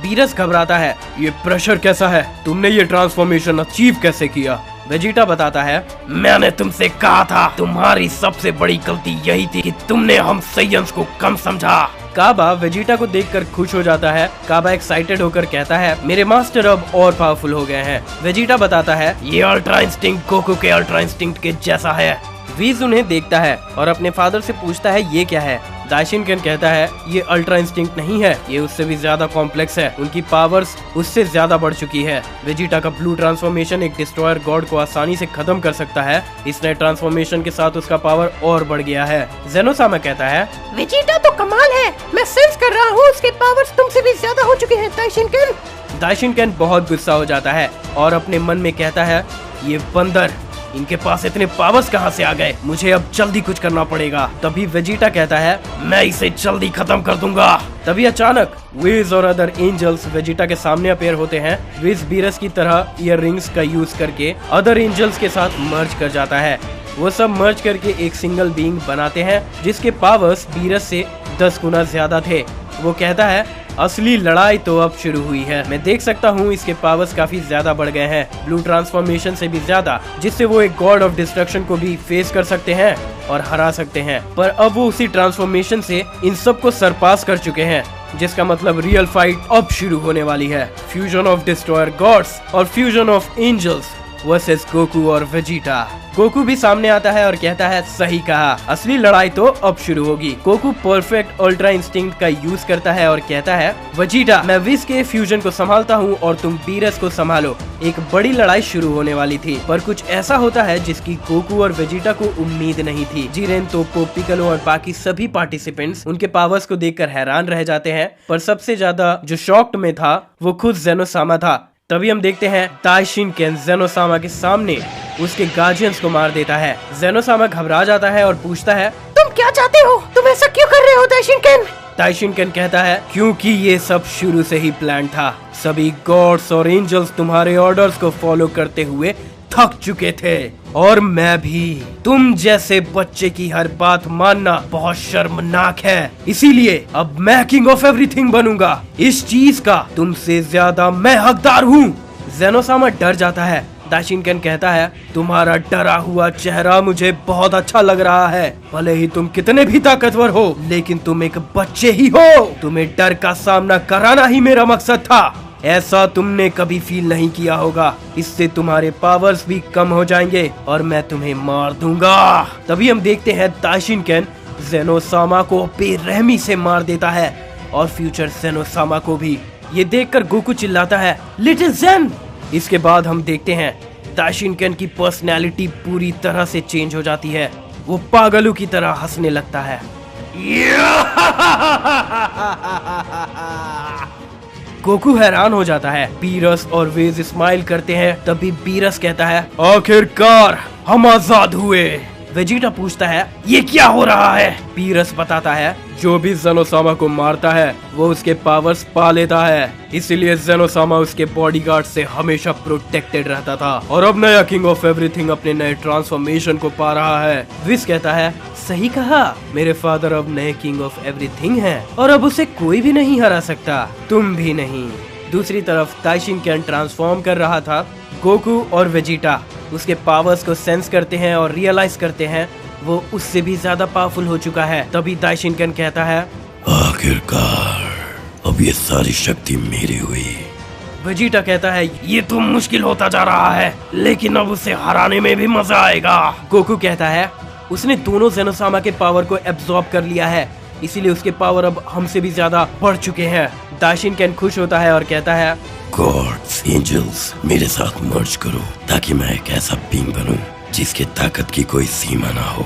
बीरस घबराता है ये प्रेशर कैसा है, तुमने ये ट्रांसफॉर्मेशन अचीव कैसे किया? वेजिटा बताता है मैंने तुमसे कहा था, तुम्हारी सबसे बड़ी गलती यही थी कि तुमने हम सैयंस को कम समझा। काबा वेजिटा को देखकर खुश हो जाता है। काबा एक्साइटेड होकर कहता है मेरे मास्टर अब और पावरफुल हो गए हैं। वेजिटा बताता है ये अल्ट्रा इंस्टिंक्ट गोकू के अल्ट्रा इंस्टिंक्ट के जैसा है। वीज उन्हें देखता है और अपने फादर से पूछता है ये क्या है? दाइशिनकेन कहता है ये अल्ट्रा इंस्टिंक्ट नहीं है, ये उससे भी ज्यादा कॉम्प्लेक्स है, उनकी पावर्स उससे ज्यादा बढ़ चुकी है। वेजिटा का ब्लू ट्रांसफॉर्मेशन एक डिस्ट्रॉयर गॉड को आसानी से खत्म कर सकता है। इस नए ट्रांसफॉर्मेशन के साथ उसका पावर और बढ़ गया है। जेनोसामा कहता है वेजिटा तो कमाल है, मैं सेंस कर रहा हूँ उसके पावर्स तुमसे भी ज्यादा हो चुके हैं दाइशिनकेन। दाइशिनकेन बहुत गुस्सा हो जाता है और अपने मन में कहता है ये बंदर, इनके पास इतने पावर्स कहां से आ गए, मुझे अब जल्दी कुछ करना पड़ेगा। तभी वेजिटा कहता है मैं इसे जल्दी खत्म कर दूंगा। तभी अचानक विज और अदर एंजल्स वेजिटा के सामने अपेयर होते हैं। विज बीरस की तरह ईयर रिंग्स का यूज करके अदर एंजल्स के साथ मर्ज कर जाता है। वो सब मर्ज करके एक सिंगल बीइंग बनाते हैं जिसके पावर्स बीरस से 10 गुना ज्यादा थे। वो कहता है असली लड़ाई तो अब शुरू हुई है, मैं देख सकता हूँ इसके पावर्स काफी ज्यादा बढ़ गए हैं, ब्लू ट्रांसफॉर्मेशन से भी ज्यादा, जिससे वो एक गॉड ऑफ डिस्ट्रक्शन को भी फेस कर सकते हैं। और हरा सकते हैं, पर अब वो उसी ट्रांसफॉर्मेशन से इन सब को सरपास कर चुके हैं, जिसका मतलब रियल फाइट अब शुरू होने वाली है। फ्यूजन ऑफ डिस्ट्रॉयर गॉड्स और fusion of angels versus Goku और वेजिटा। गोकू भी सामने आता है और कहता है सही कहा, असली लड़ाई तो अब शुरू होगी। गोकू परफेक्ट अल्ट्रा इंस्टिंक्ट का यूज करता है और कहता है वेजिटा, मैं विस के फ्यूजन को संभालता हूँ और तुम बीरस को संभालो। एक बड़ी लड़ाई शुरू होने वाली थी, पर कुछ ऐसा होता है जिसकी गोकू और वेजिटा को उम्मीद नहीं थी। जिरेन, तोप्पो, पिक्कोलो और बाकी सभी पार्टिसिपेंट्स उनके पावर्स को देखकर हैरान रह जाते हैं, पर सबसे ज्यादा जो शॉक्ड में था वो खुद जेनोसामा था। तभी हम देखते हैं दाइशिनकेन जेनोसामा के सामने उसके गार्जियंस को मार देता है। जेनोसामा घबरा जाता है और पूछता है तुम क्या चाहते हो? तुम ऐसा क्यों कर रहे हो दाइशिनकेन? दाइशिनकेन कहता है क्योंकि ये सब शुरू से ही प्लान था। सभी गॉड्स और एंजल्स तुम्हारे ऑर्डर्स को फॉलो करते हुए थक चुके थे, और मैं भी। तुम जैसे बच्चे की हर बात मानना बहुत शर्मनाक है, इसीलिए अब मैं किंग ऑफ एवरीथिंग बनूंगा। इस चीज का तुमसे ज्यादा मैं हकदार हूँ। जेनोसामा डर जाता है। दाइशिनकेन कहता है तुम्हारा डरा हुआ चेहरा मुझे बहुत अच्छा लग रहा है। भले ही तुम कितने भी ताकतवर हो, लेकिन तुम एक बच्चे ही हो। तुम्हें डर का सामना कराना ही मेरा मकसद था। ऐसा तुमने कभी फील नहीं किया होगा। इससे तुम्हारे पावर्स भी कम हो जाएंगे और मैं तुम्हें मार दूंगा। तभी हम देखते हैं दाइशिनकेन जेनोसामा को बेरहमी से मार देता है और फ्यूचर जेनोसामा को भी। ये देखकर गोकू चिल्लाता है लिटिल जेन। इसके बाद हम देखते हैं दाइशिनकेन की पर्सनैलिटी पूरी तरह से चेंज हो जाती है। वो पागलों की तरह हंसने लगता है। गोकू हैरान हो जाता है। बीरस और वेज स्माइल करते हैं। तभी बीरस कहता है आखिरकार हम आजाद हुए। वेजिटा पूछता है ये क्या हो रहा है? बीरस बताता है जो भी जेनोसामा को मारता है वो उसके पावर्स पा लेता है, इसीलिए जेनोसामा उसके बॉडीगार्ड से हमेशा प्रोटेक्टेड रहता था, और अब नया किंग ऑफ एवरीथिंग अपने नए ट्रांसफॉर्मेशन को पा रहा है। विस कहता है सही कहा, मेरे फादर अब नए किंग ऑफ एवरीथिंग हैं और अब उसे कोई भी नहीं हरा सकता, तुम भी नहीं। दूसरी तरफ दाइशिनकेन ट्रांसफॉर्म कर रहा था। गोकू और वेजिटा उसके पावर्स को सेंस करते हैं और रियलाइज करते हैं वो उससे भी ज्यादा पावरफुल हो चुका है। तभी दाइशिनकेन कहता है आखिरकार अब ये सारी शक्ति मेरी हुई। वेजिटा कहता है ये तो मुश्किल होता जा रहा है, लेकिन अब उसे हराने में भी मजा आएगा। गोकू कहता है उसने दोनों जेनोसामा के पावर को एब्जॉर्ब कर लिया है, इसीलिए उसके पावर अब हमसे भी ज्यादा बढ़ चुके हैं। दाइशिनकेन खुश होता है और कहता है गॉड्स एंजल्स मेरे साथ मर्ज करो ताकि मैं एक ऐसा बीइंग बनूं जिसके ताकत की कोई सीमा ना हो।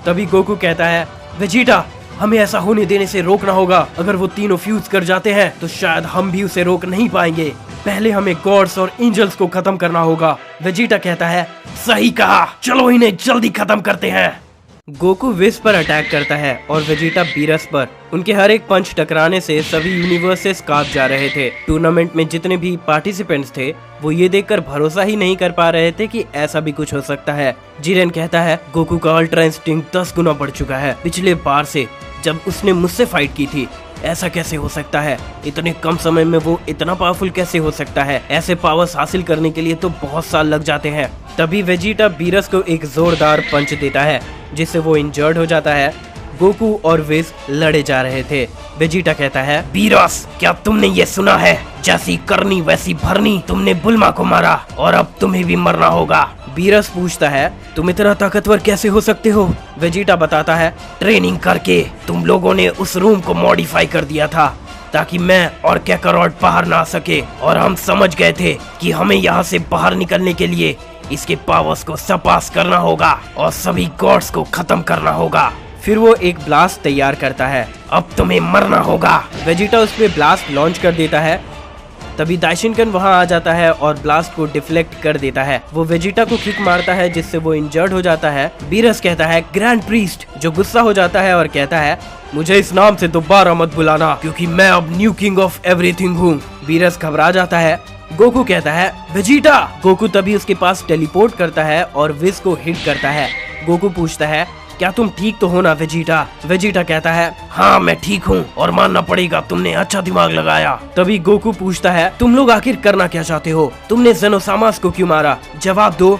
तभी गोकू कहता है वेजिटा हमें ऐसा होने देने से रोकना होगा। अगर वो तीनों फ्यूज कर जाते हैं तो शायद हम भी उसे रोक नहीं पाएंगे। पहले हमें गॉड्स और एंजल्स को खत्म करना होगा। वेजिटा कहता है सही कहा, चलो इन्हें जल्दी खत्म करते हैं। गोकू विस पर अटैक करता है और वेजिटा बीरस पर। उनके हर एक पंच टकराने से सभी यूनिवर्सेस कांप जा रहे थे। टूर्नामेंट में जितने भी पार्टिसिपेंट्स थे वो ये देखकर भरोसा ही नहीं कर पा रहे थे कि ऐसा भी कुछ हो सकता है। जिरेन कहता है गोकू का अल्ट्रा इंस्टिंक्ट 10 गुना बढ़ चुका है पिछले बार से जब उसने मुझसे फाइट की थी। ऐसा कैसे हो सकता है? इतने कम समय में वो इतना पावरफुल कैसे हो सकता है? ऐसे पावर्स हासिल करने के लिए तो बहुत साल लग जाते हैं। तभी वेजिटा बीरस को एक जोरदार पंच देता है जिससे वो इंजर्ड हो जाता है। गोकू और विस लड़े जा रहे थे। वेजिटा कहता है बीरस क्या तुमने ये सुना है? जैसी करनी वैसी भरनी, तुमने बुल्मा को मारा और अब तुम्हें भी मरना होगा। बीरस पूछता है तुम इतना ताकतवर कैसे हो सकते हो? वेजिटा बताता है ट्रेनिंग करके तुम लोगों ने उस रूम को मॉडिफाई कर दिया था ताकि मैं और कैकारोट बाहर ना आ सके, और हम समझ गए थे कि हमें यहाँ से बाहर निकलने के लिए इसके पावर्स को सरपास करना होगा और सभी गॉड्स को खत्म करना होगा। फिर वो एक ब्लास्ट तैयार करता है। अब तुम्हें मरना होगा। वेजिटा उस पे ब्लास्ट लॉन्च कर देता है। तभी दाइशिनकेन वहां आ जाता है और ब्लास्ट को डिफ्लेक्ट कर देता है। वो वेजिटा को किक मारता है जिससे वो इंजर्ड हो जाता है। बीरस कहता है ग्रैंड प्रीस्ट, जो गुस्सा हो जाता है और कहता है मुझे इस नाम से दोबारा मत बुलाना क्योंकि मैं अब न्यू किंग ऑफ एवरीथिंग हूँ। बीरस घबरा जाता है। गोकू कहता है वेजिटा। गोकू तभी उसके पास टेलीपोर्ट करता है और विस को हिट करता है। गोकू पूछता है क्या तुम ठीक तो हो ना वेजिटा? वेजिटा कहता है हाँ मैं ठीक हूँ और मानना पड़ेगा तुमने अच्छा दिमाग लगाया। तभी गोकू पूछता है तुम लोग आखिर करना क्या चाहते हो? तुमने जेनोसामा को क्यों मारा? जवाब दो।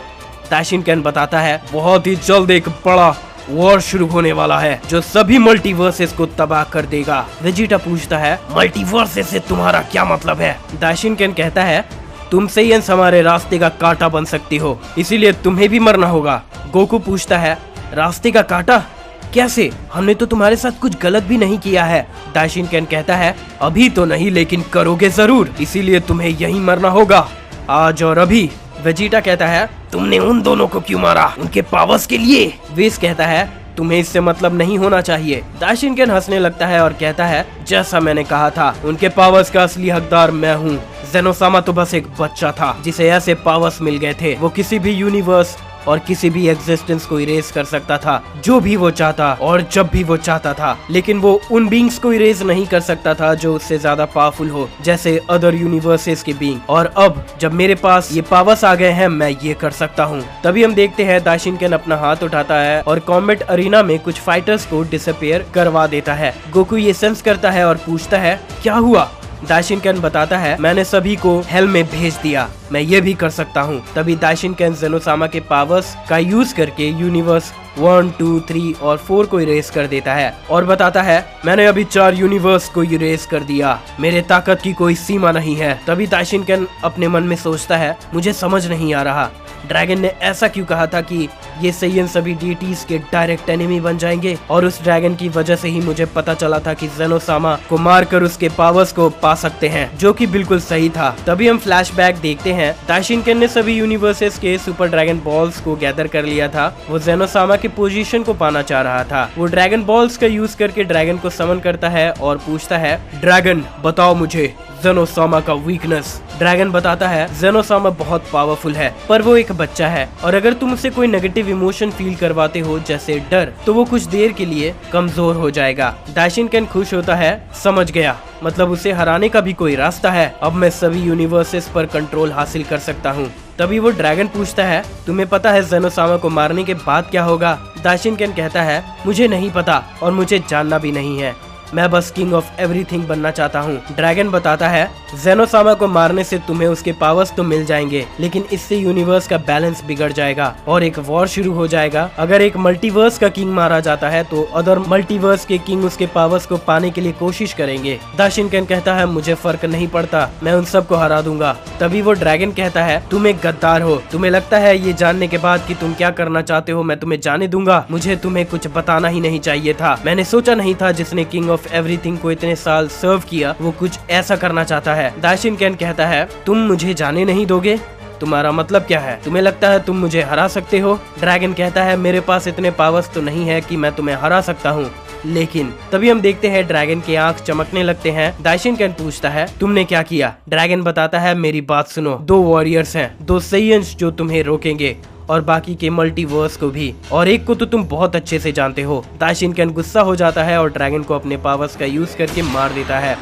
दाइशिनकेन बताता है बहुत ही जल्द एक बड़ा वॉर शुरू होने वाला है जो सभी मल्टीवर्सेस को तबाह कर देगा। वेजिटा पूछता है, मल्टीवर्सेस से तुम्हारा क्या मतलब है? दाशिनकेन कहता है, तुम सेयन्स हमारे रास्ते का कांटा बन सकती हो, इसीलिए तुम्हें भी मरना होगा। गोकू पूछता है, रास्ते का कांटा? कैसे? हमने तो तुम्हारे साथ कुछ गलत भी नहीं किया है। दाशिनकेन कहता है, अभी तो नहीं लेकिन करोगे जरूर, इसीलिए तुम्हें यहीं मरना होगा, आज और अभी। वेजिटा कहता है, तुमने उन दोनों को क्यों मारा? उनके पावर्स के लिए? विस कहता है, तुम्हें इससे मतलब नहीं होना चाहिए। दाशिनकेन हंसने लगता है और कहता है, जैसा मैंने कहा था, उनके पावर्स का असली हकदार मैं हूँ। ज़ेनोसामा तो बस एक बच्चा था जिसे ऐसे पावर्स मिल गए थे। वो किसी भी यूनिवर्स और किसी भी एग्जिस्टेंस को इरेज कर सकता था, जो भी वो चाहता और जब भी वो चाहता था, लेकिन वो उन बींग्स को इरेज नहीं कर सकता था जो उससे ज्यादा पावरफुल हो, जैसे अदर यूनिवर्सेस के बींग। और अब जब मेरे पास ये पावर्स आ गए हैं, मैं ये कर सकता हूँ। तभी हम देखते हैं दाशिनकेन अपना हाथ उठाता है और कॉम्बैट अरीना में कुछ फाइटर्स को डिसअपीयर करवा देता है। गोकू ये सेंस करता है और पूछता है, क्या हुआ? दाशिनकेन बताता है, मैंने सभी को हेल में भेज दिया, मैं ये भी कर सकता हूँ। तभी दाशिनकेन ज़ेनोसामा के पावर्स का यूज करके यूनिवर्स 1, 2, 3 और 4 को इरेज कर देता है और बताता है, मैंने अभी 4 यूनिवर्स को इरेज कर दिया, मेरे ताकत की कोई सीमा नहीं है। तभी दाशिनकेन अपने मन में सोचता है, मुझे समझ नहीं आ रहा, ड्रैगन ने ऐसा क्यों कहा था कि ये सेयन सभी डीटीज के डायरेक्ट एनिमी बन जाएंगे, और उस ड्रैगन की वजह से ही मुझे पता चला था कि ज़ेनोसामा को मारकर उसके पावर्स को पा सकते हैं, जो कि बिल्कुल सही था। तभी हम फ्लैशबैक देखते हैं, दाशिनकेन ने सभी यूनिवर्सेस के सुपर ड्रैगन बॉल्स को गैदर कर लिया था। वो ज़ेनोसामा की पोजीशन को पाना चाह रहा था। वो ड्रैगन बॉल्स का यूज करके ड्रैगन को समन करता है और पूछता है, ड्रैगन बताओ मुझे ज़ेनोसामा का वीकनेस। ड्रैगन बताता है, ज़ेनोसामा बहुत पावरफुल है, पर वो एक बच्चा है, और अगर तुम उसे कोई नेगेटिव इमोशन फील करवाते हो जैसे डर, तो वो कुछ देर के लिए कमजोर हो जाएगा। दाशिनकेन खुश होता है, समझ गया, मतलब उसे हराने का भी कोई रास्ता है, अब मैं सभी यूनिवर्सेस पर कंट्रोल हासिल कर सकता हूँ। तभी वो ड्रैगन पूछता है, तुम्हें पता है ज़ेनोसामा को मारने के बाद क्या होगा? दाशिनकेन कहता है, मुझे नहीं पता और मुझे जानना भी नहीं है, मैं बस किंग ऑफ एवरीथिंग बनना चाहता हूँ। ड्रैगन बताता है, ज़ेनोसामा को मारने से तुम्हें उसके पावर्स तो मिल जाएंगे, लेकिन इससे यूनिवर्स का बैलेंस बिगड़ जाएगा और एक वॉर शुरू हो जाएगा। अगर एक मल्टीवर्स का किंग मारा जाता है तो अदर मल्टीवर्स के किंग उसके पावर्स को पाने के लिए कोशिश करेंगे। दाशिनकेन कहता है, मुझे फर्क नहीं पड़ता, मैं उन सबको हरा दूंगा। तभी वो ड्रैगन कहता है, तुम एक गद्दार हो, तुम्हें लगता है ये जानने के बाद कि तुम क्या करना चाहते हो मैं तुम्हें जाने दूंगा? मुझे तुम्हें कुछ बताना ही नहीं चाहिए था, मैंने सोचा नहीं था जिसने किंग ऑफ एवरीथिंग को इतने साल सर्व किया वो कुछ ऐसा करना चाहता है। दाशिनकेन कहता है, तुम मुझे जाने नहीं दोगे? तुम्हारा मतलब क्या है? तुम्हें लगता है तुम मुझे हरा सकते हो? ड्रैगन कहता है, मेरे पास इतने पावर्स तो नहीं है कि मैं तुम्हें हरा सकता हूँ, लेकिन। तभी हम देखते हैं ड्रैगन के आंख चमकने लगते हैं। दाशिनकेन पूछता है, तुमने क्या किया? ड्रैगन बताता है, मेरी बात सुनो, 2 वॉरियर्स हैं, 2 सेयन्स जो तुम्हें रोकेंगे और बाकी के मल्टीवर्स को भी, और एक को तो तुम बहुत अच्छे से जानते हो। दाशिनकेन गुस्सा हो जाता है और ड्रैगन को अपने पावर्स का यूज करके मार देता है।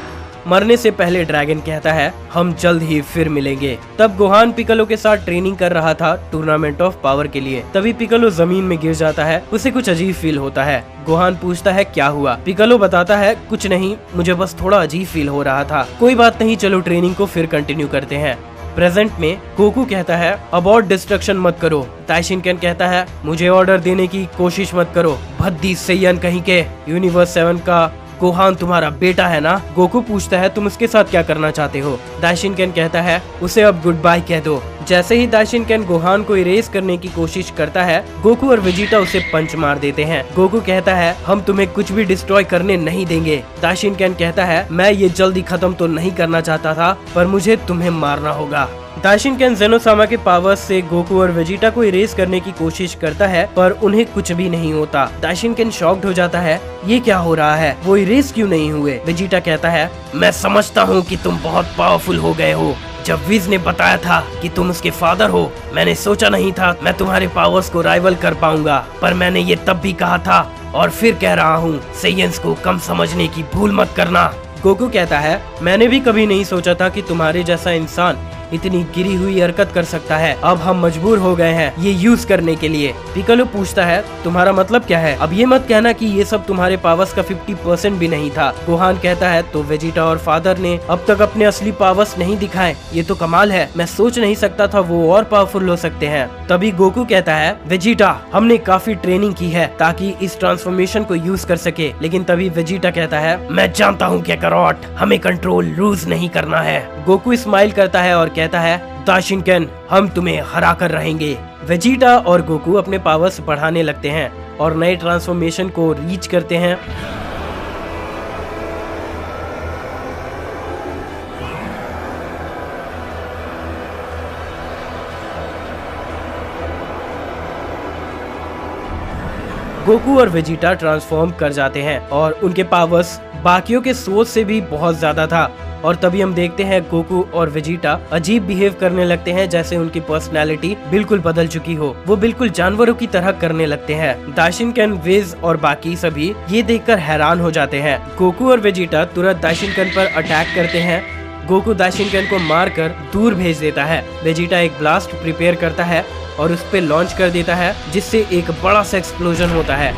मरने से पहले ड्रैगन कहता है, हम जल्द ही फिर मिलेंगे। तब गोहान पिकलो के साथ ट्रेनिंग कर रहा था टूर्नामेंट ऑफ पावर के लिए। तभी पिकलो जमीन में गिर जाता है, उसे कुछ अजीब फील होता है। गोहान पूछता है, क्या हुआ? पिकलो बताता है, कुछ नहीं, मुझे बस थोड़ा अजीब फील हो रहा था। कोई बात नहीं, चलो ट्रेनिंग को फिर कंटिन्यू करते हैं। प्रेजेंट में गोकू कहता है, अबॉर्ट डिस्ट्रक्शन मत करो। दाशिनकेन कहता है, मुझे ऑर्डर देने की कोशिश मत करो, भद्दी सेयन कहीं के। यूनिवर्स 7 का गोहान तुम्हारा बेटा है ना? गोकू पूछता है, तुम उसके साथ क्या करना चाहते हो? दाशिनकेन कहता है, उसे अब गुड बाय कह दो। जैसे ही दाशिनकेन गोहान को इरेज करने की कोशिश करता है, गोकू और वेजिटा उसे पंच मार देते हैं। गोकू कहता है, हम तुम्हें कुछ भी डिस्ट्रॉय करने नहीं देंगे। दाशिनकेन कहता है, मैं ये जल्दी खत्म तो नहीं करना चाहता था, पर मुझे तुम्हें मारना होगा। दाशिनकेन ज़ेनोसामा के पावर्स से गोकू और वेजिटा को इरेज करने की कोशिश करता है, पर उन्हें कुछ भी नहीं होता। दाशिनकेन शॉक्ड हो जाता है, ये क्या हो रहा है, वो इरेज क्यों नहीं हुए? वेजिटा कहता है, मैं समझता हूँ कि तुम बहुत पावरफुल हो गए हो। जब विज ने बताया था कि तुम उसके फादर हो, मैंने सोचा नहीं था मैं तुम्हारे पावर्स को राइवल कर पाऊंगा, पर मैंने ये तब भी कहा था और फिर कह रहा हूँ, सेयन्स को कम समझने की भूल मत करना। गोकू कहता है, मैंने भी कभी नहीं सोचा था कि तुम्हारे जैसा इंसान इतनी गिरी हुई हरकत कर सकता है। अब हम मजबूर हो गए हैं ये यूज करने के लिए। पिकोलो पूछता है तुम्हारा मतलब क्या है? अब ये मत कहना कि ये सब तुम्हारे पावर्स का 50% भी नहीं था। गोहान कहता है तो वेजिटा और फादर ने अब तक अपने असली पावर्स नहीं दिखाए, ये तो कमाल है, मैं सोच नहीं सकता था वो और पावरफुल हो सकते हैं। तभी गोकू कहता है वेजिटा हमने काफी ट्रेनिंग की है ताकि इस ट्रांसफॉर्मेशन को यूज कर सके। लेकिन तभी वेजिटा कहता है मैं जानता हूँ काकारोट, हमें कंट्रोल लूज नहीं करना है। गोकू स्माइल करता है और कहता है दाशिनकेन हम तुम्हें हरा कर रहेंगे। वेजिटा और गोकू अपने पावर्स बढ़ाने लगते हैं और नए ट्रांसफॉर्मेशन को रीच करते हैं। गोकू और वेजिटा ट्रांसफॉर्म कर जाते हैं और उनके पावर्स बाकियों के सोच से भी बहुत ज्यादा था। और तभी हम देखते हैं गोकू और वेजिटा अजीब बिहेव करने लगते हैं, जैसे उनकी पर्सनालिटी बिल्कुल बदल चुकी हो। वो बिल्कुल जानवरों की तरह करने लगते हैं। दाशिनकेन, विज और बाकी सभी ये देखकर हैरान हो जाते हैं। गोकू और वेजिटा तुरंत दाशिनकेन पर अटैक करते हैं। गोकू दाशिनकेन को मारकर दूर भेज देता है। वेजिटा एक ब्लास्ट प्रिपेयर करता है और उस पे लॉन्च कर देता है, जिससे एक बड़ा सा एक्सप्लोजन होता है।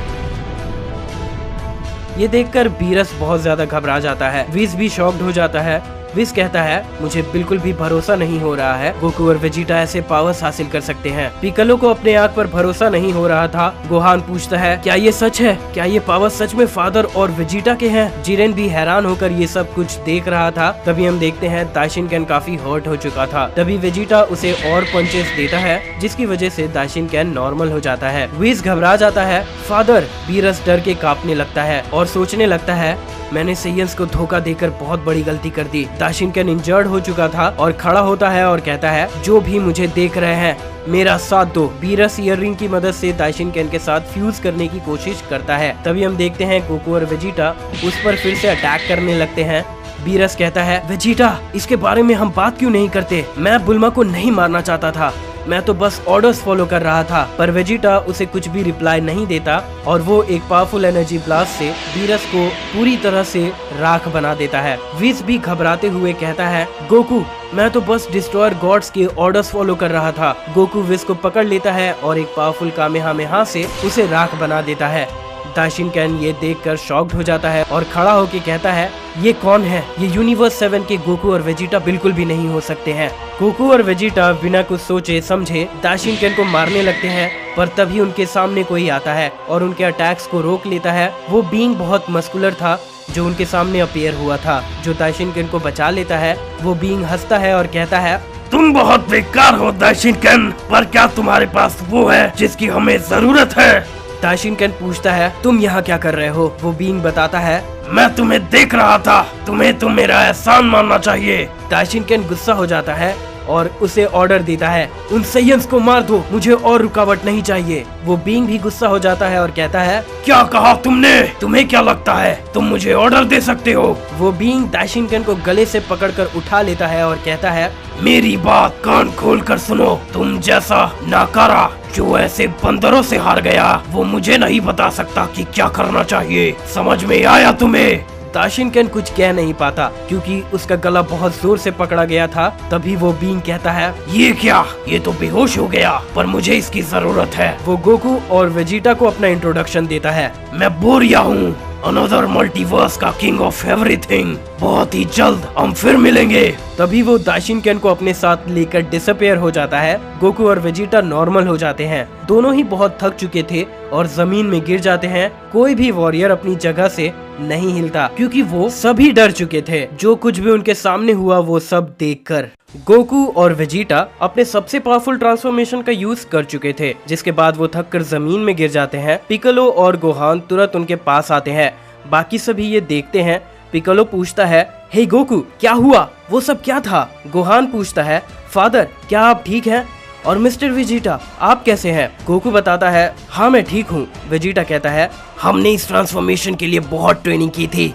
ये देखकर बीरस बहुत ज्यादा घबरा जाता है। विज भी शॉक्ड हो जाता है। विज कहता है मुझे बिल्कुल भी भरोसा नहीं हो रहा है गोकू और वेजिटा ऐसे पावर्स हासिल कर सकते हैं। पिकोलो को अपने आँख पर भरोसा नहीं हो रहा था। गोहान पूछता है क्या ये सच है? क्या ये पावर्स सच में फादर और वेजिटा के हैं? जिरेन भी हैरान होकर ये सब कुछ देख रहा था। तभी हम देखते हैं दाशिनकेन काफी हर्ट हो चुका था। तभी वेजिटा उसे और पंचेस देता है, जिसकी वजह से दाशिनकेन नॉर्मल हो जाता है। विज घबरा जाता है। फादर, बीरस डर के कांपने लगता है और सोचने लगता है मैंने सेयंस को धोखा देकर बहुत बड़ी गलती कर दी। दाशिनकेन इंजर्ड हो चुका था और खड़ा होता है और कहता है जो भी मुझे देख रहे हैं मेरा साथ दो। बीरस ईयररिंग की मदद से दाशिनकेन के साथ फ्यूज करने की कोशिश करता है। तभी हम देखते हैं गोकू और वेजिटा उस पर फिर से अटैक करने लगते हैं। बीरस कहता है वेजिटा इसके बारे में हम बात क्यों नहीं करते? मैं बुल्मा को नहीं मारना चाहता था, मैं तो बस ऑर्डर्स फॉलो कर रहा था। पर वेजिटा उसे कुछ भी रिप्लाई नहीं देता और वो एक पावरफुल एनर्जी ब्लास्ट से बीरस को पूरी तरह से राख बना देता है। विज भी घबराते हुए कहता है गोकू मैं तो बस डिस्ट्रॉयर गॉड्स के ऑर्डर्स फॉलो कर रहा था। गोकू विज को पकड़ लेता है और एक पावरफुल कामेहामेहा से उसे राख बना देता है। दाशिनकेन ये देखकर शॉक्ड हो जाता है और खड़ा होकर कहता है ये कौन है? ये यूनिवर्स 7 के गोकू और वेजिटा बिल्कुल भी नहीं हो सकते हैं। गोकू और वेजिटा बिना कुछ सोचे समझे दाशिनकेन को मारने लगते हैं, पर तभी उनके सामने कोई आता है और उनके अटैक्स को रोक लेता है। वो बीइंग बहुत मस्कुलर था जो उनके सामने अपीयर हुआ था, जो दाशिनकेन को बचा लेता है। वो बीइंग हंसता है और कहता है तुम बहुत बेकार हो दाशिनकेन, पर क्या तुम्हारे पास वो है जिसकी हमें जरूरत है? दाशिनकेन पूछता है तुम यहाँ क्या कर रहे हो? वो बीइंग बताता है मैं तुम्हें देख रहा था, तुम्हें तो मेरा एहसान मानना चाहिए। दाशिनकेन गुस्सा हो जाता है और उसे ऑर्डर देता है उन सेयंस को मार दो, मुझे और रुकावट नहीं चाहिए। वो बीइंग भी गुस्सा हो जाता है और कहता है क्या कहा तुमने? तुम्हें क्या लगता है तुम मुझे ऑर्डर दे सकते हो? वो बीइंग दाशिनकेन को गले से पकड़कर उठा लेता है और कहता है मेरी बात कान खोल कर सुनो, तुम जैसा नाकारा जो ऐसे बंदरों से हार गया वो मुझे नहीं बता सकता कि क्या करना चाहिए। समझ में आया तुम्हें? दाशिनकेन कुछ कह नहीं पाता क्योंकि उसका गला बहुत जोर से पकड़ा गया था। तभी वो बीइंग कहता है ये क्या? ये तो बेहोश हो गया, पर मुझे इसकी जरूरत है। वो गोकू और वेजिटा को अपना इंट्रोडक्शन देता है। मैं बोरिया हूँ, अनदर मल्टीवर्स का किंग ऑफ एवरीथिंग। बहुत ही जल्द हम फिर मिलेंगे। तभी वो दाशिनकेन को अपने साथ लेकर डिसअपियर हो जाता है। गोकू और वेजिटा नॉर्मल हो जाते हैं। दोनों ही बहुत थक चुके थे और जमीन में गिर जाते हैं। कोई भी वॉरियर अपनी जगह से नहीं हिलता क्योंकि वो सभी डर चुके थे जो कुछ भी उनके सामने हुआ वो सब देखकर। गोकू और वेजिटा अपने सबसे पावरफुल ट्रांसफॉर्मेशन का यूज कर चुके थे, जिसके बाद वो थक कर जमीन में गिर जाते हैं। पिकोलो और गोहान तुरंत उनके पास आते हैं। बाकी सभी ये देखते हैं। पिकोलो पूछता है हे गोकू क्या हुआ? वो सब क्या था? गोहान पूछता है फादर क्या आप ठीक हैं? और मिस्टर वेजिटा आप कैसे हैं? गोकू बताता है हाँ मैं ठीक हूँ। वेजिटा कहता है हमने इस ट्रांसफॉर्मेशन के लिए बहुत ट्रेनिंग की थी,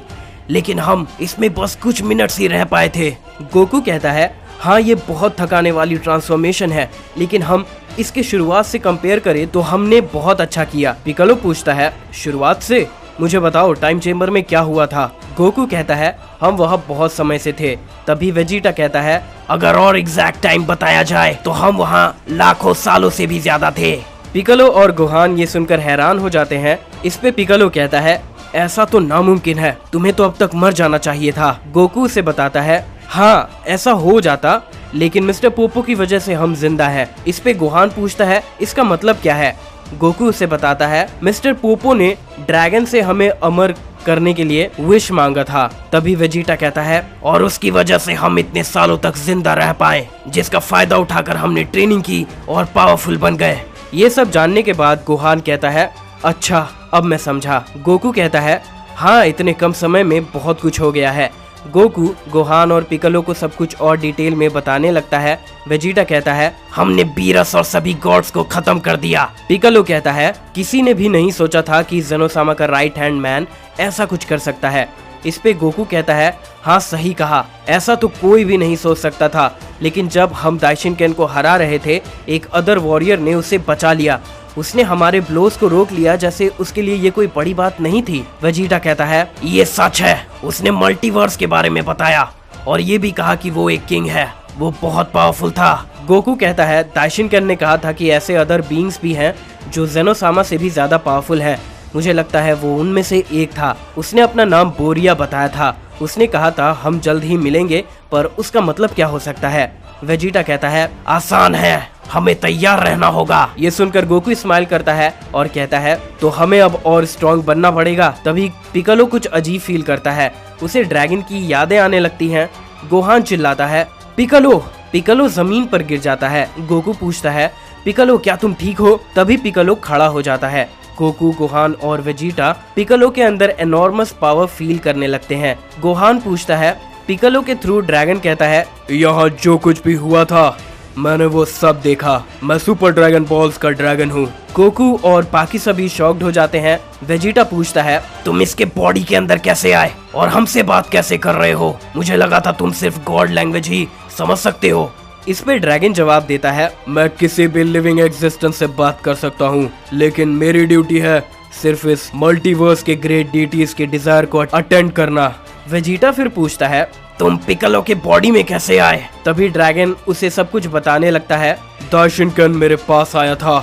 लेकिन हम इसमें बस कुछ मिनट्स ही रह पाए थे। गोकू कहता है हाँ ये बहुत थकाने वाली ट्रांसफॉर्मेशन है, लेकिन हम इसके शुरुआत से कंपेयर करें तो हमने बहुत अच्छा किया। पिकोलो पूछता है शुरुआत से? मुझे बताओ टाइम चेम्बर में क्या हुआ था? गोकू कहता है हम वहाँ बहुत समय से थे। तभी वेजिटा कहता है अगर और एग्जैक्ट टाइम बताया जाए तो हम वहाँ लाखों सालों से भी ज्यादा थे। पिकलो और गोहान ये सुनकर हैरान हो जाते हैं। इस पे पिकलो कहता है, ऐसा तो नामुमकिन है, तुम्हें तो अब तक मर जाना चाहिए था। गोकू उसे बताता है, हाँ ऐसा हो जाता, लेकिन मिस्टर पोपो की वजह से हम जिंदा हैं। इस पे गोहान पूछता है, इसका मतलब क्या है? गोकू उसे बताता है, मिस्टर पोपो ने ड्रैगन से हमें अमर करने के लिए विश मांगा था। तभी वेजिटा कहता है, और उसकी वजह से हम इतने सालों तक जिंदा रह पाए, जिसका फायदा उठाकर हमने ट्रेनिंग की और पावरफुल बन गए। ये सब जानने के बाद गोहान कहता है, अच्छा अब मैं समझा। गोकू कहता है, हाँ इतने कम समय में बहुत कुछ हो गया है। गोकू गोहान और पिकलो को सब कुछ और डिटेल में बताने लगता है। वेजिटा कहता है, हमने बीरस और सभी गॉड्स को खत्म कर दिया। पिकलो कहता है, किसी ने भी नहीं सोचा था कि ज़ेनोसामा का राइट हैंड मैन ऐसा कुछ कर सकता है। इस पे गोकू कहता है, हाँ सही कहा, ऐसा तो कोई भी नहीं सोच सकता था, लेकिन जब हम दाइशिनकेन को हरा रहे थे, एक अदर वॉरियर ने उसे बचा लिया। उसने हमारे ब्लोज को रोक लिया, जैसे उसके लिए ये कोई बड़ी बात नहीं थी। वेजिटा कहता है, ये सच है, उसने मल्टीवर्स के बारे में बताया और ये भी कहा कि वो एक किंग है, वो बहुत पावरफुल था। गोकू कहता है, दाइशिनकेन ने कहा था कि ऐसे अदर बीइंग्स भी हैं जो ज़ेनोसामा से भी ज्यादा पावरफुल हैं। मुझे लगता है वो उनमें से एक था। उसने अपना नाम बोरिया बताया था। उसने कहा था हम जल्द ही मिलेंगे, पर उसका मतलब क्या हो सकता है? वेजिटा कहता है, आसान है, हमें तैयार रहना होगा। ये सुनकर गोकू स्माइल करता है और कहता है, तो हमें अब और स्ट्रॉन्ग बनना पड़ेगा। तभी पिकलो कुछ अजीब फील करता है, उसे ड्रैगन की यादें आने लगती हैं। गोहान चिल्लाता है, पिकलो। पिकलो जमीन पर गिर जाता है। गोकू पूछता है, पिकलो क्या तुम ठीक हो? तभी पिकलो खड़ा हो जाता है। गोकू, गोहान और वेजिटा पिकलो के अंदर एनॉर्मस पावर फील करने लगते हैं। गोहान पूछता है, पिकलो के थ्रू ड्रैगन कहता है, यहाँ जो कुछ भी हुआ था मैंने वो सब देखा, मैं सुपर ड्रैगन बॉल्स का ड्रैगन हूँ। गोकू और बाकी सभी शॉक्ड हो जाते हैं। वेजिटा पूछता है, तुम इसके बॉडी के अंदर कैसे आए और हमसे बात कैसे कर रहे हो? मुझे लगा था तुम सिर्फ गॉड लैंग्वेज ही समझ सकते हो। इस पे ड्रैगन जवाब देता है, मैं किसी भी लिविंग एग्जिस्टेंस से बात कर सकता हूँ, लेकिन मेरी ड्यूटी है सिर्फ इस मल्टीवर्स के ग्रेट डीटीज के डिजायर को अटेंड करना। वेजिटा फिर पूछता है, तुम पिकलो के बॉडी में कैसे आए? तभी ड्रैगन उसे सब कुछ बताने लगता है। दाइशिनकेन मेरे पास आया था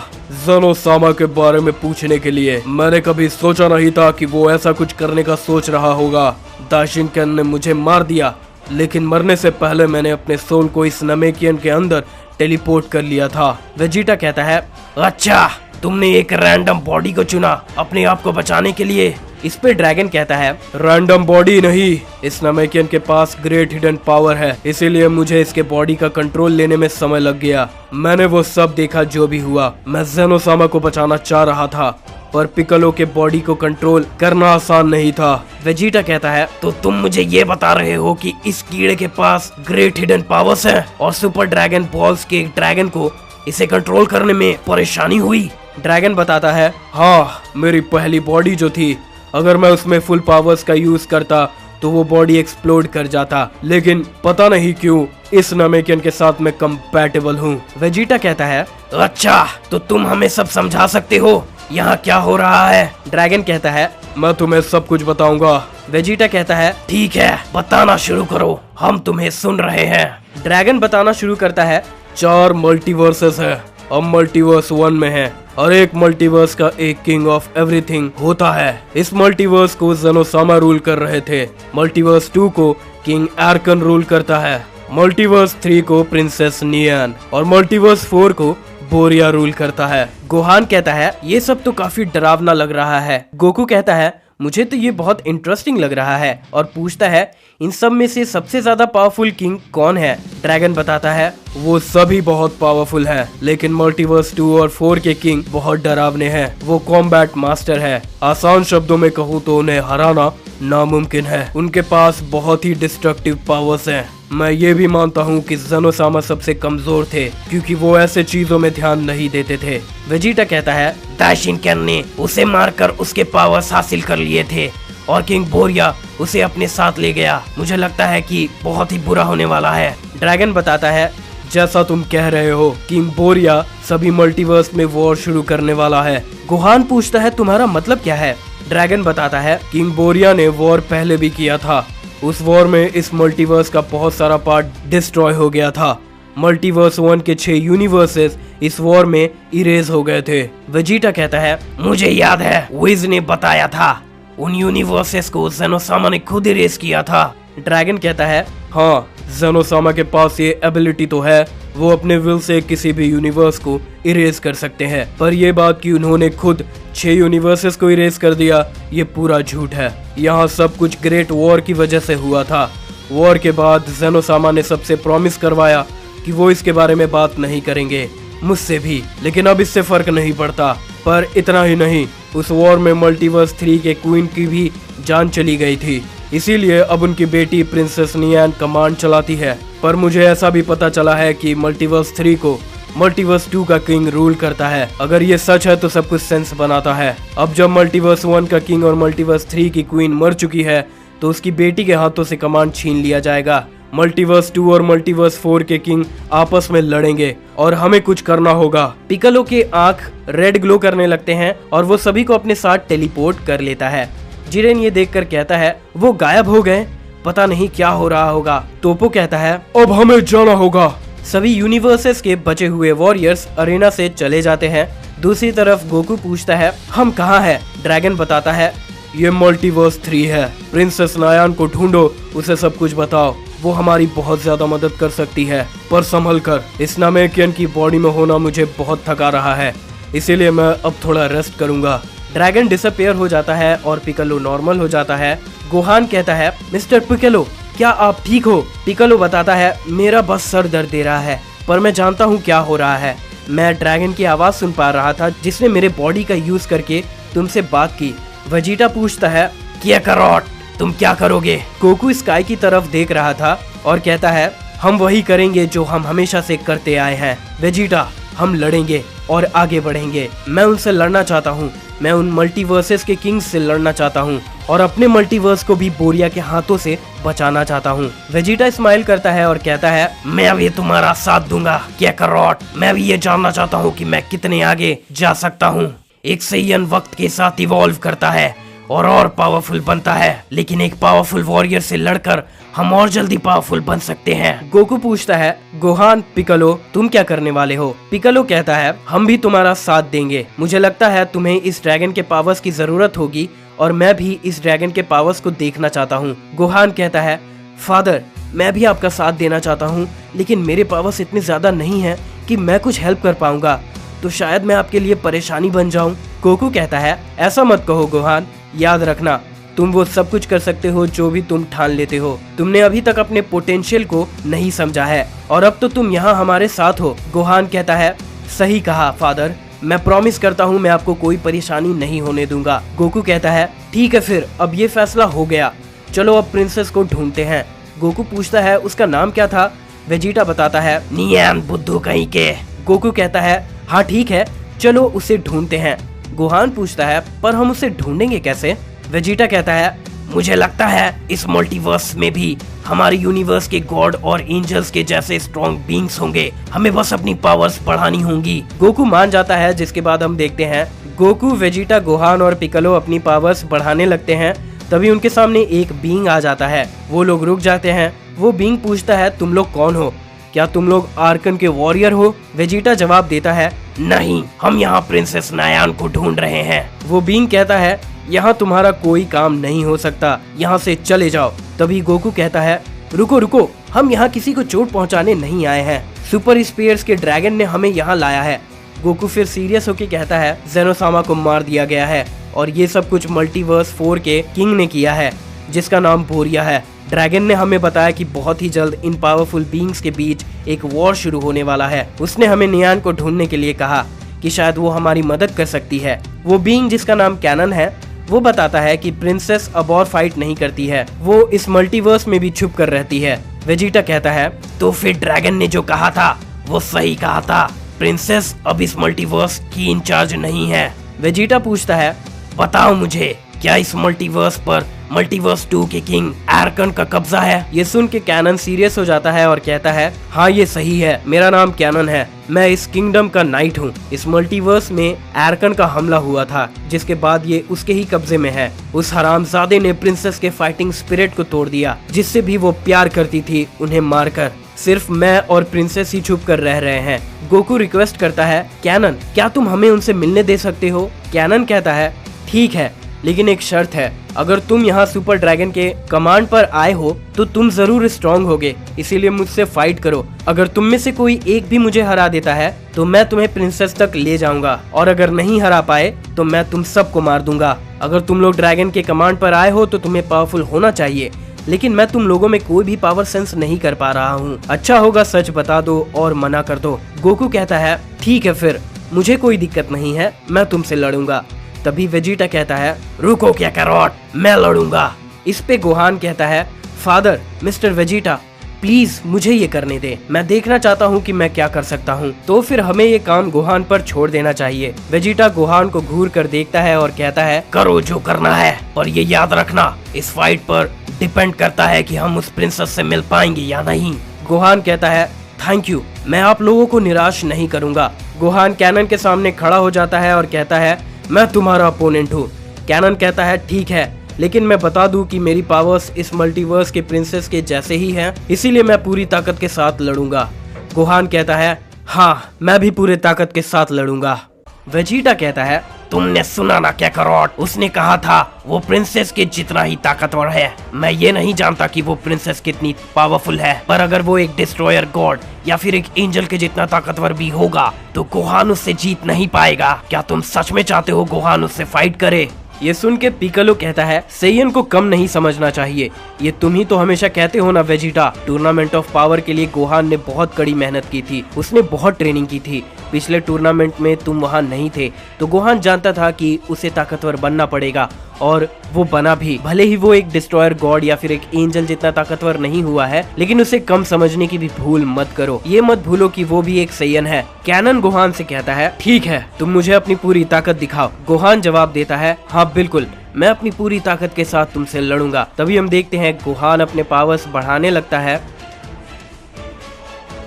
ज़ेनोसामा के बारे में पूछने के लिए। मैंने कभी सोचा नहीं था कि वो ऐसा कुछ करने का सोच रहा होगा। दाइशिनकेन ने मुझे मार दिया, लेकिन मरने से पहले मैंने अपने सोल को इस नमेकियन के अंदर टेलीपोर्ट कर लिया था। वेजिटा कहता है, अच्छा तुमने एक रैंडम बॉडी को चुना अपने आप को बचाने के लिए। इस पे ड्रैगन कहता है, रैंडम बॉडी नहीं, इस नमेकियन के पास ग्रेट हिडन पावर है, इसीलिए मुझे इसके बॉडी का कंट्रोल लेने में समय लग गया। मैंने वो सब देखा जो भी हुआ। मैं ज़ेनोसामा को बचाना चाह रहा था, पर पिकलो के बॉडी को कंट्रोल करना आसान नहीं था। वेजिटा कहता है, तो तुम मुझे ये बता रहे हो कि इस कीड़े के पास ग्रेट हिडन पावर्स हैं और सुपर ड्रैगन बॉल्स के ड्रैगन को इसे कंट्रोल करने में परेशानी हुई? ड्रैगन बताता है, हाँ मेरी पहली बॉडी जो थी, अगर मैं उसमें फुल पावर्स का यूज करता तो वो बॉडी एक्सप्लोड कर जाता, लेकिन पता नहीं क्यों इस नमेकियन के साथ मैं कंपैटिबल हूँ। वेजिटा कहता है, अच्छा तो तुम हमें सब समझा सकते हो यहाँ क्या हो रहा है? ड्रैगन कहता है, मैं तुम्हें सब कुछ बताऊंगा। वेजिटा कहता है, ठीक है बताना शुरू करो, हम तुम्हें सुन रहे हैं। ड्रैगन बताना शुरू करता है, 4 मल्टीवर्सेस है, हम मल्टीवर्स 1 में हैं। हर एक मल्टीवर्स का एक किंग ऑफ एवरीथिंग होता है। इस मल्टीवर्स को ज़ेनोसामा रूल कर रहे थे। मल्टीवर्स 2 को किंग एरकन रूल करता है। मल्टीवर्स 3 को प्रिंसेस नियन और मल्टीवर्स 4 को बोरिया रूल करता है। गोहान कहता है, ये सब तो काफी डरावना लग रहा है। गोकू कहता है, मुझे तो ये बहुत इंटरेस्टिंग लग रहा है और पूछता है, इन सब में से सबसे ज्यादा पावरफुल किंग कौन है? ड्रैगन बताता है, वो सभी बहुत पावरफुल हैं, लेकिन मल्टीवर्स 2 और 4 के किंग बहुत डरावने हैं। वो कॉम्बैट मास्टर है। आसान शब्दों में कहूँ तो उन्हें हराना नामुमकिन है। उनके पास बहुत ही डिस्ट्रक्टिव पावर्स हैं। मैं ये भी मानता हूँ कि ज़ेनोसामा सबसे कमजोर थे, क्योंकि वो ऐसे चीजों में ध्यान नहीं देते थे। वेजिटा कहता है, दाइशिनकेन ने उसे मारकर उसके पावर्स हासिल कर लिए थे और किंग बोरिया उसे अपने साथ ले गया। मुझे लगता है कि बहुत ही बुरा होने वाला है। ड्रैगन बताता है, जैसा तुम कह रहे हो, किंग बोरिया सभी मल्टीवर्स में वॉर शुरू करने वाला है। गोहान पूछता है, तुम्हारा मतलब क्या है? ड्रैगन बताता है, किंग बोरिया ने वॉर पहले भी किया था उस वॉर में इस मल्टीवर्स का बहुत सारा पार्ट डिस्ट्रॉय हो गया था। मल्टीवर्स 1 के 6 यूनिवर्सेस इस वॉर में इरेज हो गए थे। वेजिटा कहता है, मुझे याद है विज ने बताया था उन यूनिवर्सेस को ज़ेनोसामा ने खुद इरेज किया था। ड्रैगन कहता है, हाँ ज़ेनोसामा के पास ये एबिलिटी तो है, वो अपने विल से किसी भी यूनिवर्स को इरेज कर सकते हैं, पर ये बात कि उन्होंने खुद 6 यूनिवर्सेस को इरेज कर दिया, ये पूरा झूठ है। यहाँ सब कुछ ग्रेट वॉर की वजह से हुआ था। वॉर के बाद ज़ेनोसामा ने सबसे प्रॉमिस करवाया कि वो इसके बारे में बात नहीं करेंगे, मुझसे भी, लेकिन अब इससे फर्क नहीं पड़ता। पर इतना ही नहीं, उस वॉर में मल्टीवर्स 3 के क्वीन की भी जान चली गई थी, इसीलिए अब उनकी बेटी प्रिंसेस नियान कमांड चलाती है। पर मुझे ऐसा भी पता चला है कि मल्टीवर्स 3 को मल्टीवर्स 2 का किंग रूल करता है। अगर ये सच है तो सब कुछ सेंस बनाता है। अब जब मल्टीवर्स 1 का किंग और मल्टीवर्स 3 की क्वीन मर चुकी है तो उसकी बेटी के हाथों से कमांड छीन लिया जाएगा। मल्टीवर्स 2 और मल्टीवर्स 4 के किंग आपस में लड़ेंगे और हमें कुछ करना होगा। पिकालो के आंख रेड ग्लो करने लगते हैं और वो सभी को अपने साथ टेलीपोर्ट कर लेता है। जिरेन ये देखकर कहता है, वो गायब हो गए, पता नहीं क्या हो रहा होगा। टोपो कहता है, अब हमें जाना होगा। सभी यूनिवर्सेस के बचे हुए वॉरियर्स अरेना से चले जाते हैं। दूसरी तरफ गोकू पूछता है, हम कहाँ हैं? ड्रैगन बताता है, ये मल्टीवर्स 3 है। प्रिंसेस नायान को ढूंढो, उसे सब कुछ बताओ, वो हमारी बहुत ज्यादा मदद कर सकती है, पर संभल कर। इस नामेकियन की बॉडी में होना मुझे बहुत थका रहा है, इसीलिए मैं अब थोड़ा रेस्ट करूंगा। ड्रैगन डिसअपियर हो जाता है और पिकालो नॉर्मल हो जाता है। गोहान कहता है, मिस्टर पिकालो क्या आप ठीक हो? पिकालो बताता है, मेरा बस सर दर्द दे रहा है, पर मैं जानता हूँ क्या हो रहा है। मैं ड्रैगन की आवाज सुन पा रहा था जिसने मेरे बॉडी का यूज करके तुमसे बात की। वेजिटा पूछता है, क्या करोट, तुम क्या करोगे? गोकू स्काई की तरफ देख रहा था और कहता है, हम वही करेंगे जो हम हमेशा से करते आए हैं। वेजिटा, हम लड़ेंगे और आगे बढ़ेंगे। मैं उनसे लड़ना चाहता हूँ, मैं उन मल्टीवर्सेस के किंग्स से लड़ना चाहता हूँ और अपने मल्टीवर्स को भी बोरिया के हाथों से बचाना चाहता हूँ। वेजिटा स्माइल करता है और कहता है, मैं अभी तुम्हारा साथ दूंगा क्या करोट। मैं भी ये जानना चाहता हूँ कि मैं कितने आगे जा सकता हूँ। एक सैयन वक्त के साथ इवॉल्व करता है और पावरफुल बनता है, लेकिन एक पावरफुल वॉरियर से लड़कर हम और जल्दी पावरफुल बन सकते हैं। गोकू पूछता है, गोहान, पिकालो तुम क्या करने वाले हो? पिकालो कहता है, हम भी तुम्हारा साथ देंगे। मुझे लगता है तुम्हें इस ड्रैगन के पावर्स की जरूरत होगी और मैं भी इस ड्रैगन के पावर्स को देखना चाहता हूँ। गोहान कहता है, फादर मैं भी आपका साथ देना चाहता हूँ, लेकिन मेरे पावर्स इतने ज्यादा नहीं है कि मैं कुछ हेल्प कर पाऊंगा, तो शायद मैं आपके लिए परेशानी बन जाऊं। गोकू कहता है, ऐसा मत कहो गोहान, याद रखना तुम वो सब कुछ कर सकते हो जो भी तुम ठान लेते हो। तुमने अभी तक अपने पोटेंशियल को नहीं समझा है और अब तो तुम यहाँ हमारे साथ हो। गोहान कहता है, सही कहा फादर, मैं प्रॉमिस करता हूँ मैं आपको कोई परेशानी नहीं होने दूंगा। गोकू कहता है, ठीक है फिर अब ये फैसला हो गया, चलो अब प्रिंसेस को ढूंढते हैं। गोकू पूछता है, उसका नाम क्या था? वेजिटा बताता है, नियान बुद्धू कहीं के। गोकू कहता है, हाँ ठीक है, चलो उसे ढूंढते हैं। गोहान पूछता है, पर हम उसे ढूंढेंगे कैसे? वेजिटा कहता है, मुझे लगता है इस मल्टीवर्स में भी हमारे यूनिवर्स के गॉड और एंजल्स के जैसे स्ट्रॉन्ग बींग्स होंगे, हमें बस अपनी पावर्स बढ़ानी होंगी। गोकू मान जाता है, जिसके बाद हम देखते हैं गोकू, वेजिटा, गोहान और पिकालो अपनी पावर्स बढ़ाने लगते हैं। तभी उनके सामने एक बीइंग आ जाता है, वो लोग रुक जाते हैं। वो बीइंग पूछता है, तुम लोग कौन हो? क्या तुम लोग आर्कन के वॉरियर हो? वेजिटा जवाब देता है, नहीं, हम यहाँ प्रिंसेस नायान को ढूंढ रहे हैं। वो बीइंग कहता है, यहाँ तुम्हारा कोई काम नहीं हो सकता, यहाँ से चले जाओ। तभी गोकू कहता है, रुको रुको, हम यहाँ किसी को चोट पहुँचाने नहीं आए हैं, सुपर स्पीयर्स के ड्रैगन ने हमें यहाँ लाया है। गोकू फिर सीरियस होके कहता है, ज़ेनोसामा को मार दिया गया है और ये सब कुछ मल्टीवर्स 4 के किंग ने किया है, जिसका नाम बोरिया है। ड्रैगन ने हमें बताया कि बहुत ही जल्द इन पावरफुल बीइंग्स के बीच एक वॉर शुरू होने वाला है। उसने हमें नियान को ढूंढने के लिए कहा कि शायद वो हमारी मदद कर सकती है। वो बीइंग जिसका नाम कैनन है, वो बताता है कि प्रिंसेस अब और फाइट नहीं करती है, वो इस मल्टीवर्स में भी छुप कर रहती है। वेजिटा कहता है, तो फिर ड्रैगन ने जो कहा था वो सही कहा था, प्रिंसेस अब इस मल्टीवर्स की इंचार्ज नहीं है। वेजिटा पूछता है, बताओ मुझे, क्या इस मल्टीवर्स पर मल्टीवर्स 2 के किंग आर्कन का कब्जा है? ये सुन के कैनन सीरियस हो जाता है और कहता है, हाँ ये सही है, मेरा नाम कैनन है, मैं इस किंगडम का नाइट हूँ। इस मल्टीवर्स में एरकन का हमला हुआ था, जिसके बाद ये उसके ही कब्जे में है। उस हरामजादे ने प्रिंसेस के फाइटिंग स्पिरिट को तोड़ दिया, जिससे भी वो प्यार करती थी, उन्हें मारकर। सिर्फ मैं और प्रिंसेस ही छुप कर रह रहे हैं। गोकू रिक्वेस्ट करता है, कैनन क्या तुम हमें उनसे मिलने दे सकते हो? कैनन कहता है, ठीक है, लेकिन एक शर्त है। अगर तुम यहाँ सुपर ड्रैगन के कमांड पर आए हो तो तुम जरूर स्ट्रांग होगे, इसीलिए मुझसे फाइट करो। अगर तुम में से कोई एक भी मुझे हरा देता है तो मैं तुम्हें प्रिंसेस तक ले जाऊंगा, और अगर नहीं हरा पाए तो मैं तुम सबको मार दूंगा। अगर तुम लोग ड्रैगन के कमांड पर आए हो तो तुम्हें पावरफुल होना चाहिए, लेकिन मैं तुम लोगों में कोई भी पावर सेंस नहीं कर पा रहा हूँ। अच्छा होगा सच बता दो और मना कर दो। गोकू कहता है, ठीक है फिर, मुझे कोई दिक्कत नहीं है, मैं तुमसे लड़ूंगा। तभी वेजिटा कहता है, रुको क्या कैरोट, मैं लड़ूंगा। इस पे गोहान कहता है, फादर मिस्टर वेजिटा प्लीज मुझे ये करने दे, मैं देखना चाहता हूँ कि मैं क्या कर सकता हूँ। तो फिर हमें ये काम गोहान पर छोड़ देना चाहिए। वेजिटा गोहान को घूर कर देखता है और कहता है, करो जो करना है, पर ये याद रखना इस फाइट पर डिपेंड करता है कि हम उस प्रिंसेस से मिल पाएंगे या नहीं। गोहान कहता है, थैंक यू, मैं आप लोगों को निराश नहीं करूंगा। गोहान कैनन के सामने खड़ा हो जाता है और कहता है, मैं तुम्हारा अपोनेंट हूँ। कैनन कहता है, ठीक है, लेकिन मैं बता दूं कि मेरी पावर्स इस मल्टीवर्स के प्रिंसेस के जैसे ही हैं, इसीलिए मैं पूरी ताकत के साथ लड़ूंगा। गोहान कहता है, हाँ मैं भी पूरे ताकत के साथ लड़ूंगा। वेजिटा कहता है, तुमने सुना ना क्या करोट, उसने कहा था वो प्रिंसेस के जितना ही ताकतवर है। मैं ये नहीं जानता कि वो प्रिंसेस कितनी पावरफुल है, पर अगर वो एक डिस्ट्रॉयर गॉड या फिर एक एंजल के जितना ताकतवर भी होगा तो गोहान उससे जीत नहीं पाएगा। क्या तुम सच में चाहते हो गोहान उससे फाइट करे? ये सुन के पिकलो कहता है, सेयन को कम नहीं समझना चाहिए, ये तुम ही तो हमेशा कहते हो ना वेजिटा। टूर्नामेंट ऑफ पावर के लिए गोहान ने बहुत कड़ी मेहनत की थी, उसने बहुत ट्रेनिंग की थी। पिछले टूर्नामेंट में तुम वहाँ नहीं थे, तो गोहान जानता था कि उसे ताकतवर बनना पड़ेगा, और वो बना भी। भले ही वो एक डिस्ट्रॉयर गॉड या फिर एक एंजल जितना ताकतवर नहीं हुआ है, लेकिन उसे कम समझने की भी भूल मत करो। ये मत भूलो कि वो भी एक सेयन है। कैनन गोहान से कहता है, ठीक है, तुम मुझे अपनी पूरी ताकत दिखाओ। गोहान जवाब देता है, हाँ बिल्कुल, मैं अपनी पूरी ताकत के साथ तुमसे लड़ूंगा। तभी हम देखते हैं गोहान अपने पावर्स बढ़ाने लगता है।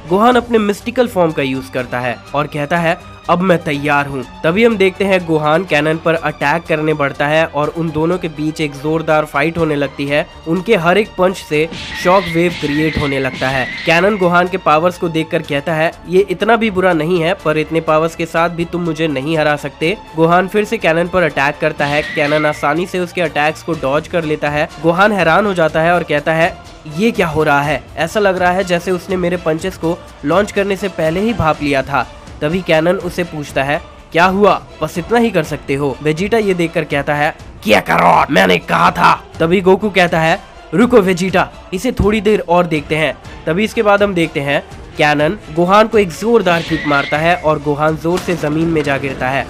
गोहान अपने मिस्टिकल फॉर्म का यूज करता है और कहता है, अब मैं तैयार हूँ। तभी हम देखते हैं गोहान कैनन पर अटैक करने बढ़ता है और उन दोनों के बीच एक जोरदार फाइट होने लगती है। उनके हर एक पंच से शॉक वेव क्रिएट होने लगता है। कैनन गोहान के पावर्स को देखकर कहता है, ये इतना भी बुरा नहीं है, पर इतने पावर्स के साथ भी तुम मुझे नहीं हरा सकते। गोहान फिर से कैनन पर अटैक करता है। कैनन आसानी से उसके अटैक्स को डॉज कर लेता है। गोहान हैरान हो जाता है और कहता है, ये क्या हो रहा है? ऐसा लग रहा है जैसे उसने मेरे पंचेस को लॉन्च करने से पहले ही भाप लिया था। तभी कैनन उसे पूछता है, क्या हुआ, बस इतना ही कर सकते हो? वेजिटा ये देखकर कहता है, क्या करो, मैंने कहा था। तभी गोकू कहता है, रुको वेजिटा, इसे थोड़ी देर और देखते हैं। तभी इसके बाद हम देखते हैं कैनन गोहान को एक जोरदार किक मारता है और गोहान जोर से जमीन में जा गिरता है।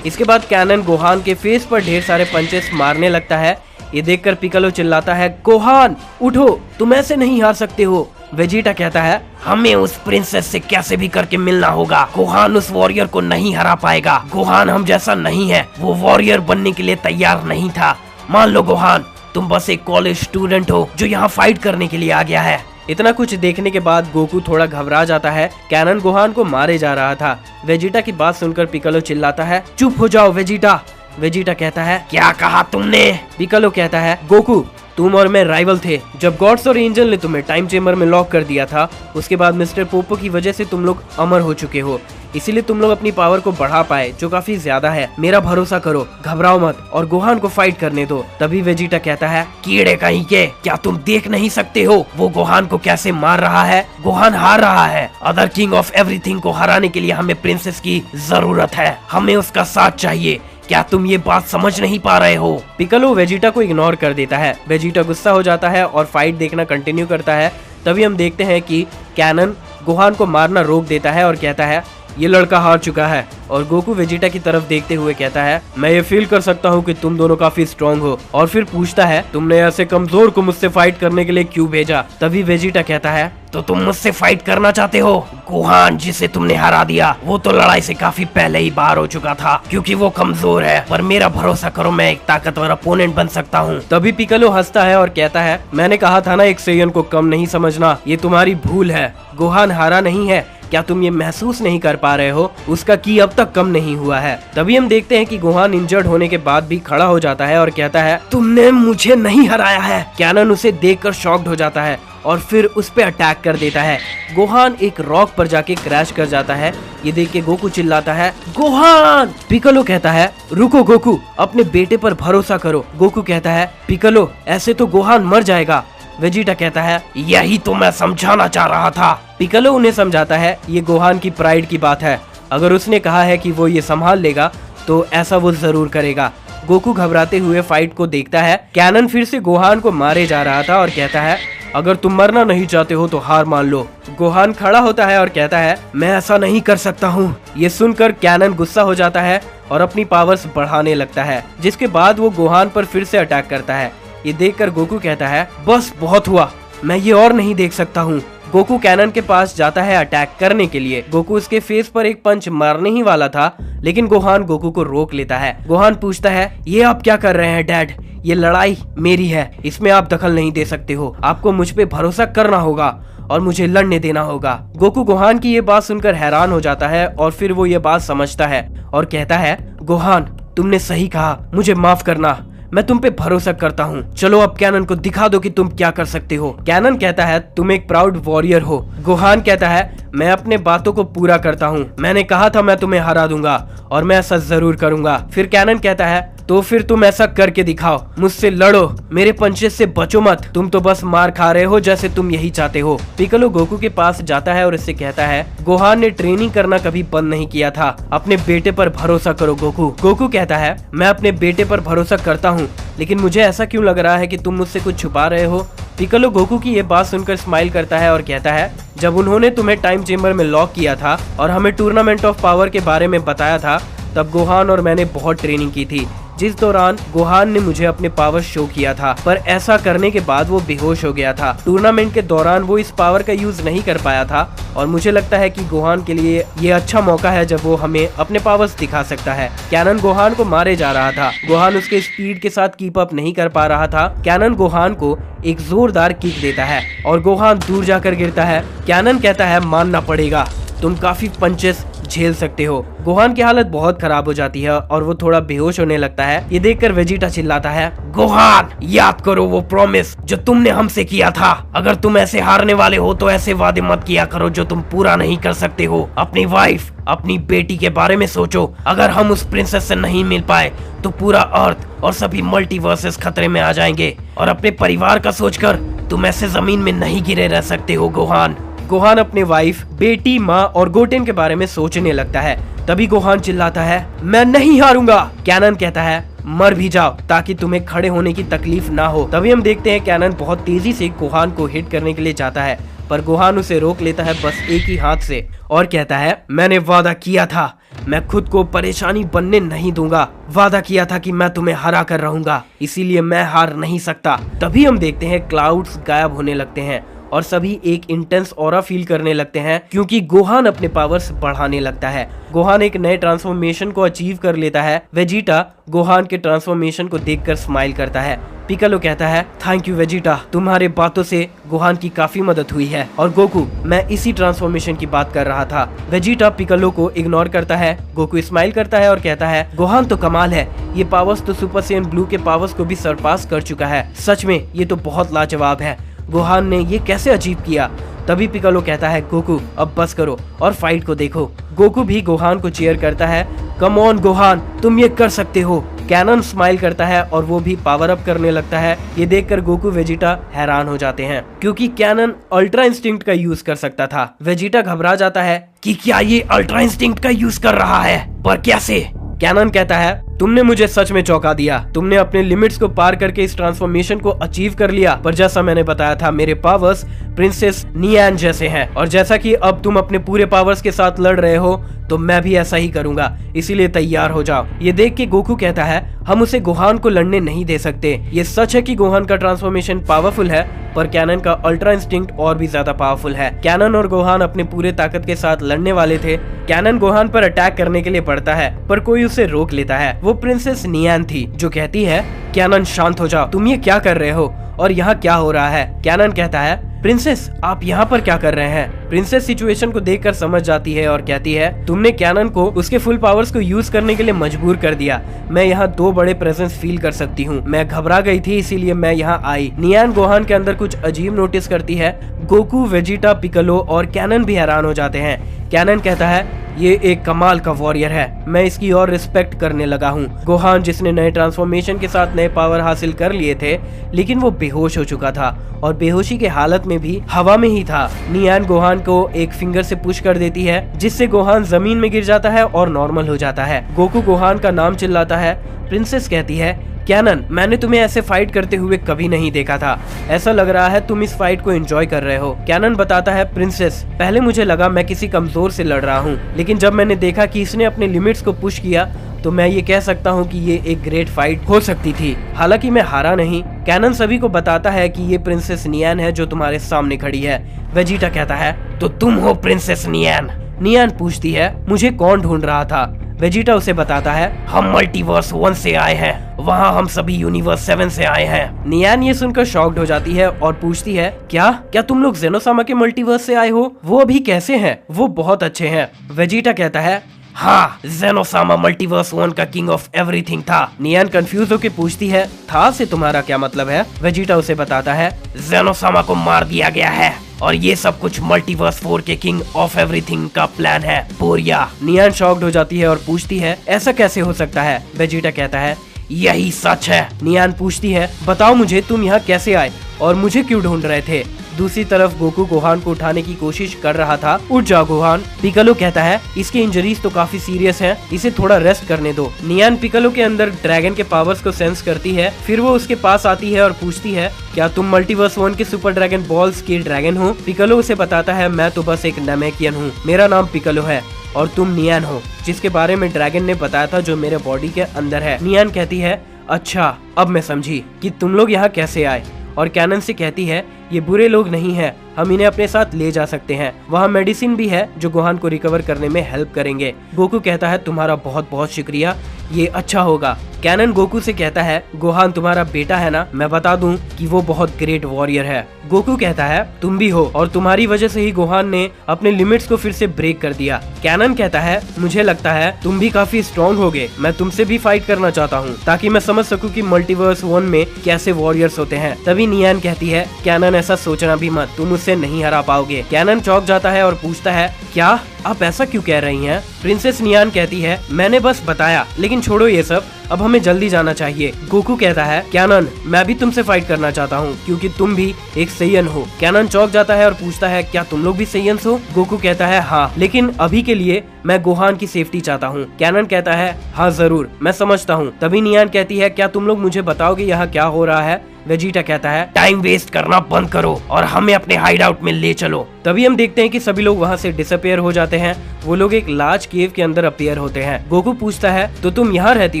इसके बाद कैनन गोहान के फेस पर ढेर सारे पंचेस मारने लगता है। ये देखकर पिकलो चिल्लाता है, गोहान उठो, तुम ऐसे नहीं हार सकते हो। वेजिटा कहता है, हमें उस प्रिंसेस से कैसे भी करके मिलना होगा। गोहान उस वॉरियर को नहीं हरा पाएगा। गोहान हम जैसा नहीं है, वो वॉरियर बनने के लिए तैयार नहीं था। मान लो गोहान, तुम बस एक कॉलेज स्टूडेंट हो जो यहाँ फाइट करने के लिए आ गया है। इतना कुछ देखने के बाद गोकू थोड़ा घबरा जाता है। कैनन गोहान को मारे जा रहा था। वेजिटा की बात सुनकर पिकलो चिल्लाता है, चुप हो जाओ वेजिटा। वेजिटा कहता है, क्या कहा तुमने? पिकलो कहता है, गोकू तुम और मैं राइवल थे। जब गॉड्स और एंजल ने तुम्हें टाइम चेम्बर में लॉक कर दिया था, उसके बाद मिस्टर पोपो की वजह से तुम लोग अमर हो चुके हो, इसीलिए तुम लोग अपनी पावर को बढ़ा पाए, जो काफी ज्यादा है। मेरा भरोसा करो, घबराओ मत और गोहान को फाइट करने दो। तभी वेजिटा कहता है, कीड़े कहीं के, क्या तुम देख नहीं सकते हो वो गोहान को कैसे मार रहा है? गोहान हार रहा है। अदर किंग ऑफ एवरीथिंग को हराने के लिए हमें प्रिंसेस की जरूरत है, हमें उसका साथ चाहिए। क्या तुम ये बात समझ नहीं पा रहे हो? पिकलो वेजिटा को इग्नोर कर देता है। वेजिटा गुस्सा हो जाता है और फाइट देखना कंटिन्यू करता है। तभी हम देखते हैं कि कैनन गोहान को मारना रोक देता है और कहता है, ये लड़का हार चुका है। और गोकू वेजिटा की तरफ देखते हुए कहता है, मैं ये फील कर सकता हूँ कि तुम दोनों काफी स्ट्रांग हो। और फिर पूछता है, तुमने ऐसे कमजोर को मुझसे फाइट करने के लिए क्यों भेजा? तभी वेजिटा कहता है, तो तुम मुझसे फाइट करना चाहते हो? गोहान जिसे तुमने हरा दिया वो तो लड़ाई से काफी पहले ही बाहर हो चुका था, क्योंकि वो कमजोर है, पर मेरा भरोसा करो, मैं एक ताकतवर अपोनेंट बन सकता हूँ। तभी पिकलो हंसता है और कहता है, मैंने कहा था ना एक सेयन को कम नहीं समझना, ये तुम्हारी भूल है। गोहान हारा नहीं है, क्या तुम ये महसूस नहीं कर पा रहे हो? उसका की अब तक कम नहीं हुआ है। तभी हम देखते हैं कि गोहान इंजर्ड होने के बाद भी खड़ा हो जाता है और कहता है, तुमने मुझे नहीं हराया है। कैनन उसे देखकर शॉक्ड हो जाता है और फिर उस पे अटैक कर देता है। गोहान एक रॉक पर जाके क्रैश कर जाता है। ये देख के गोकू चिल्लाता है, गोहान! पिकोलो कहता है, रुको गोकू, अपने बेटे पर भरोसा करो। गोकू कहता है, पिकोलो, ऐसे तो गोहान मर जाएगा। वेजिटा कहता है, यही तो मैं समझाना चाह रहा था। पिकोलो उन्हें समझाता है, ये गोहान की प्राइड की बात है। अगर उसने कहा है कि वो ये संभाल लेगा तो ऐसा वो जरूर करेगा। गोकू घबराते हुए फाइट को देखता है। कैनन फिर से गोहान को मारे जा रहा था और कहता है, अगर तुम मरना नहीं चाहते हो तो हार मान लो। गोहान खड़ा होता है और कहता है, मैं ऐसा नहीं कर सकता हूँ। ये सुनकर कैनन गुस्सा हो जाता है और अपनी पावर्स बढ़ाने लगता है, जिसके बाद वो गोहान पर फिर से अटैक करता है। ये देखकर गोकू कहता है, बस बहुत हुआ, मैं ये और नहीं देख सकता हूँ। गोकू कैनन के पास जाता है अटैक करने के लिए। गोकू उसके फेस पर एक पंच मारने ही वाला था, लेकिन गोहान गोकू को रोक लेता है। गोहान पूछता है, ये आप क्या कर रहे हैं डैड? ये लड़ाई मेरी है, इसमें आप दखल नहीं दे सकते हो। आपको मुझ पे भरोसा करना होगा और मुझे लड़ने देना होगा। गोकू गोहान की ये बात सुनकर हैरान हो जाता है और फिर वो ये बात समझता है और कहता है, गोहान, तुमने सही कहा, मुझे माफ करना, मैं तुम पे भरोसा करता हूँ। चलो अब कैनन को दिखा दो कि तुम क्या कर सकते हो। कैनन कहता है, तुम एक प्राउड वॉरियर हो। गोहान कहता है, मैं अपने बातों को पूरा करता हूँ। मैंने कहा था मैं तुम्हें हरा दूंगा और मैं ऐसा जरूर करूंगा। फिर कैनन कहता है, तो फिर तुम ऐसा करके दिखाओ, मुझसे लड़ो, मेरे पंचेस से बचो मत। तुम तो बस मार खा रहे हो जैसे तुम यही चाहते हो। पिकोलो गोकू के पास जाता है और इससे कहता है, गोहान ने ट्रेनिंग करना कभी बंद नहीं किया था, अपने बेटे पर भरोसा करो गोकू। गोकू कहता है, मैं अपने बेटे पर भरोसा करता हूँ, लेकिन मुझे ऐसा क्यों लग रहा है कि तुम मुझसे कुछ छुपा रहे हो। पिकोलो गोकू की ये बात सुनकर स्माइल करता है और कहता है, जब उन्होंने तुम्हें टाइम चेम्बर में लॉक किया था और हमें टूर्नामेंट ऑफ पावर के बारे में बताया था, तब गोहान और मैंने बहुत ट्रेनिंग की थी, जिस दौरान गोहान ने मुझे अपने पावर शो किया था, पर ऐसा करने के बाद वो बेहोश हो गया था। टूर्नामेंट के दौरान वो इस पावर का यूज नहीं कर पाया था और मुझे लगता है कि गोहान के लिए ये अच्छा मौका है जब वो हमें अपने पावर्स दिखा सकता है। कैनन गोहान को मारे जा रहा था। गोहान उसके स्पीड के साथ कीप अप नहीं कर पा रहा था। कैनन गोहान को एक जोरदार किक देता है और गोहान दूर जाकर गिरता है। कैनन कहता है, मानना पड़ेगा, तुम काफी पंचेस झेल सकते हो। गोहान की हालत बहुत खराब हो जाती है और वो थोड़ा बेहोश होने लगता है। ये देखकर वेजिटा चिल्लाता है, गोहान, याद करो वो प्रॉमिस जो तुमने हमसे किया था। अगर तुम ऐसे हारने वाले हो तो ऐसे वादे मत किया करो जो तुम पूरा नहीं कर सकते हो। अपनी वाइफ, अपनी बेटी के बारे में सोचो। अगर हम उस प्रिंसेस से नहीं मिल पाए तो पूरा अर्थ और सभी मल्टीवर्सेस खतरे में आ जाएंगे। और अपने परिवार का सोचकर तुम ऐसे जमीन में नहीं गिरे रह सकते हो गोहान। गोहान अपने वाइफ, बेटी, माँ और गोटेन के बारे में सोचने लगता है। तभी गोहान चिल्लाता है, मैं नहीं हारूंगा। कैनन कहता है, मर भी जाओ ताकि तुम्हें खड़े होने की तकलीफ ना हो। तभी हम देखते हैं कैनन बहुत तेजी से गोहान को हिट करने के लिए जाता है, पर गोहान उसे रोक लेता है बस एक ही हाथ से और कहता है, मैंने वादा किया था, मैं खुद को परेशानी बनने नहीं दूंगा। वादा किया था कि मैं तुम्हें हरा कर रहूंगा, इसीलिए मैं हार नहीं सकता। तभी हम देखते हैं क्लाउड्स गायब होने लगते हैं और सभी एक इंटेंस ऑरा फील करने लगते हैं क्योंकि गोहान अपने पावर्स बढ़ाने लगता है। गोहान एक नए ट्रांसफॉर्मेशन को अचीव कर लेता है। वेजिटा गोहान के ट्रांसफॉर्मेशन को देखकर स्माइल करता है। पिकोलो कहता है, थैंक यू वेजिटा, तुम्हारे बातों से गोहान की काफी मदद हुई है। और गोकू, मैं इसी ट्रांसफॉर्मेशन की बात कर रहा था। वेजिटा पिकोलो को इग्नोर करता है। गोकू स्माइल करता है और कहता है, गोहान तो कमाल है, ये पावर्स तो सुपर सैयन ब्लू के पावर्स को भी सरपास कर चुका है। सच में ये तो बहुत लाजवाब है। गोहान ने ये कैसे अचीव किया? तभी पिकोलो कहता है, गोकू अब बस करो और फाइट को देखो। गोकू भी गोहान को चीयर करता है, कम ऑन गोहान, तुम ये कर सकते हो। कैनन स्माइल करता है और वो भी पावर अप करने लगता है। ये देखकर गोकू वेजिटा हैरान हो जाते हैं क्योंकि कैनन अल्ट्रा इंस्टिंक्ट का यूज कर सकता था। वेजिटा घबरा जाता है कि क्या ये अल्ट्रा इंस्टिंक्ट का यूज कर रहा है, पर कैसे? कैनन कहता है, तुमने मुझे सच में चौंका दिया। तुमने अपने लिमिट्स को पार करके इस ट्रांसफॉर्मेशन को अचीव कर लिया, पर जैसा मैंने बताया था मेरे पावर्स प्रिंसेस नियान जैसे हैं और जैसा कि अब तुम अपने पूरे पावर्स के साथ लड़ रहे हो तो मैं भी ऐसा ही करूंगा, इसीलिए तैयार हो जाओ। ये देख के गोकू कहता है, हम उसे गोहान को लड़ने नहीं दे सकते। ये सच है कि गोहान का ट्रांसफॉर्मेशन पावरफुल है, पर कैनन का अल्ट्रा इंस्टिंक्ट और भी ज्यादा पावरफुल है। कैनन और गोहान अपने पूरे ताकत के साथ लड़ने वाले थे। कैनन गोहान पर अटैक करने के लिए बढ़ता है, पर कोई उसे रोक लेता है। वो प्रिंसेस नियान थी जो कहती है, कैनन शांत हो जाओ, तुम ये क्या कर रहे हो और यहाँ क्या हो रहा है? कैनन कहता है, प्रिंसेस आप यहाँ पर क्या कर रहे हैं? प्रिंसेस सिचुएशन को देखकर समझ जाती है और कहती है तुमने कैनन को उसके फुल पावर्स को यूज करने के लिए मजबूर कर दिया। मैं यहाँ 2 बड़े प्रेजेंस फील कर सकती हूँ। मैं घबरा गई थी इसीलिए मैं यहाँ आई। नियान गोहान के अंदर कुछ अजीब नोटिस करती है। गोकू, वेजिटा, पिकलो और कैनन भी हैरान हो जाते हैं। कैनन कहता है ये एक कमाल का वॉरियर है, मैं इसकी और रिस्पेक्ट करने लगा हूँ। गोहान जिसने नए ट्रांसफॉर्मेशन के साथ नए पावर हासिल कर लिए थे, लेकिन वो बेहोश हो चुका था और बेहोशी के हालत में भी हवा में ही था। नियान गोहान को एक फिंगर से पुश कर देती है जिससे गोहान जमीन में गिर जाता है और नॉर्मल हो जाता है। गोकू गोहान का नाम चिल्लाता है। प्रिंसेस कहती है कैनन मैंने तुम्हें ऐसे फाइट करते हुए कभी नहीं देखा था, ऐसा लग रहा है तुम इस फाइट को एंजॉय कर रहे हो। कैनन बताता है प्रिंसेस पहले मुझे लगा मैं किसी कमजोर से लड़ रहा हूँ, लेकिन जब मैंने देखा कि इसने अपने लिमिट्स को पुश किया तो मैं ये कह सकता हूँ कि ये एक ग्रेट फाइट हो सकती थी। हालांकि मैं हारा नहीं। कैनन सभी को बताता है कि ये प्रिंसेस नियान है जो तुम्हारे सामने खड़ी है। वेजिटा कहता है तो तुम हो प्रिंसेस नियान? नियान पूछती है मुझे कौन ढूंढ रहा था? वेजिटा उसे बताता है हम मल्टीवर्स 1 से आए हैं, वहाँ हम सभी यूनिवर्स 7 से आए हैं। नियान ये सुनकर शॉक्ड हो जाती है और पूछती है क्या तुम लोग जेनोसामा के मल्टीवर्स से आए हो? वो अभी कैसे हैं? वो बहुत अच्छे हैं। वेजिटा कहता है हाँ, जेनोसामा मल्टीवर्स 1 का किंग ऑफ एवरीथिंग था। नियान कंफ्यूज होकर पूछती है था से तुम्हारा क्या मतलब है? वेजिटा उसे बताता है जेनोसामा को मार दिया गया है और ये सब कुछ मल्टीवर्स 4 के किंग ऑफ एवरीथिंग का प्लान है, पोरिया। नियान शॉक्ड हो जाती है और पूछती है ऐसा कैसे हो सकता है? वेजिटा कहता है यही सच है। नियान पूछती है बताओ मुझे तुम यहाँ कैसे आए और मुझे क्यों ढूंढ रहे थे? दूसरी तरफ गोकू गोहान को उठाने की कोशिश कर रहा था। उठ जाओ गोहान। पिकलो कहता है इसके इंजरीज तो काफी सीरियस हैं, इसे थोड़ा रेस्ट करने दो। नियान पिकलो के अंदर ड्रैगन के पावर्स को सेंस करती है। फिर वो उसके पास आती है और पूछती है क्या तुम मल्टीवर्स 1 के सुपर ड्रैगन बॉल्स के ड्रैगन हो? पिकलो उसे बताता है मैं तो बस एक नमेकियन हूँ, मेरा नाम पिकलो है और तुम नियान हो जिसके बारे में ड्रैगन ने बताया था जो मेरे बॉडी के अंदर है। नियान कहती है अच्छा अब मैं समझी कि तुम लोग यहाँ कैसे आए, और कैनन से कहती है ये बुरे लोग नहीं है, हम इन्हें अपने साथ ले जा सकते हैं। वहाँ मेडिसिन भी है जो गोहान को रिकवर करने में हेल्प करेंगे। गोकू कहता है तुम्हारा बहुत बहुत शुक्रिया, ये अच्छा होगा। कैनन गोकू से कहता है गोहान तुम्हारा बेटा है ना? मैं बता दूं कि वो बहुत ग्रेट वॉरियर है। गोकू कहता है तुम भी हो और तुम्हारी वजह से ही गोहान ने अपने लिमिट्स को फिर से ब्रेक कर दिया। कैनन कहता है मुझे लगता है तुम भी काफी स्ट्रॉन्ग होगे, मैं तुमसे भी फाइट करना चाहता हूँ ताकि मैं समझ सकूं कि मल्टीवर्स 1 में कैसे वॉरियर्स होते हैं। तभी नियान कहती है कैनन ऐसा सोचना भी मत, तुम उससे नहीं हरा पाओगे। कैनन चौंक जाता है और पूछता है क्या आप ऐसा क्यों कह रही हैं? प्रिंसेस नियान कहती है मैंने बस बताया, लेकिन छोड़ो ये सब, अब हमें जल्दी जाना चाहिए। गोकू कहता है कैनन मैं भी तुमसे फाइट करना चाहता हूँ क्योंकि तुम भी एक सैयन हो। कैनन चौंक जाता है और पूछता है क्या तुम लोग भी सैयन्स हो? गोकू कहता है हाँ, लेकिन अभी के लिए मैं गोहान की सेफ्टी चाहता हूँ। कैनन कहता है हाँ जरूर, मैं समझता हूँ। तभी नियान कहती है क्या तुम लोग मुझे बताओगे यहाँ क्या हो रहा है? वेजिटा कहता है टाइम वेस्ट करना बंद करो और हमें अपने हाइड आउट में ले चलो। तभी हम देखते हैं कि सभी लोग वहाँ से डिसअपियर हो जाते हैं। वो लोग एक लार्ज केव के अंदर अपीयर होते हैं। गोकू पूछता है तो तुम यहाँ रहती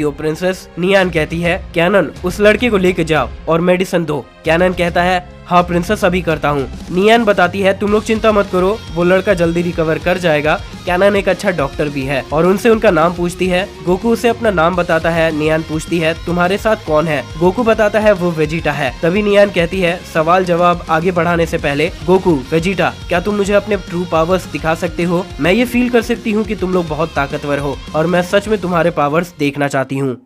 हो प्रिंसेस? नियान कहती है कैनन उस लड़के को लेके जाओ और मेडिसिन दो। कैनन कहता है हाँ प्रिंसेस अभी करता हूँ। नियान बताती है तुम लोग चिंता मत करो, वो लड़का जल्दी रिकवर कर जाएगा। कैनन एक अच्छा डॉक्टर भी है और उनसे उनका नाम पूछती है। गोकू उसे अपना नाम बताता है। नियान पूछती है तुम्हारे साथ कौन है? गोकू बताता है वो वेजिटा है। तभी नियान कहती है सवाल जवाब आगे बढ़ाने से पहले गोकू वेजिटा क्या तुम मुझे अपने ट्रू पावर्स दिखा सकते हो? मैं ये फील कर सकती हूँ कि तुम लोग बहुत ताकतवर हो और मैं सच में तुम्हारे पावर्स देखना चाहती हूँ।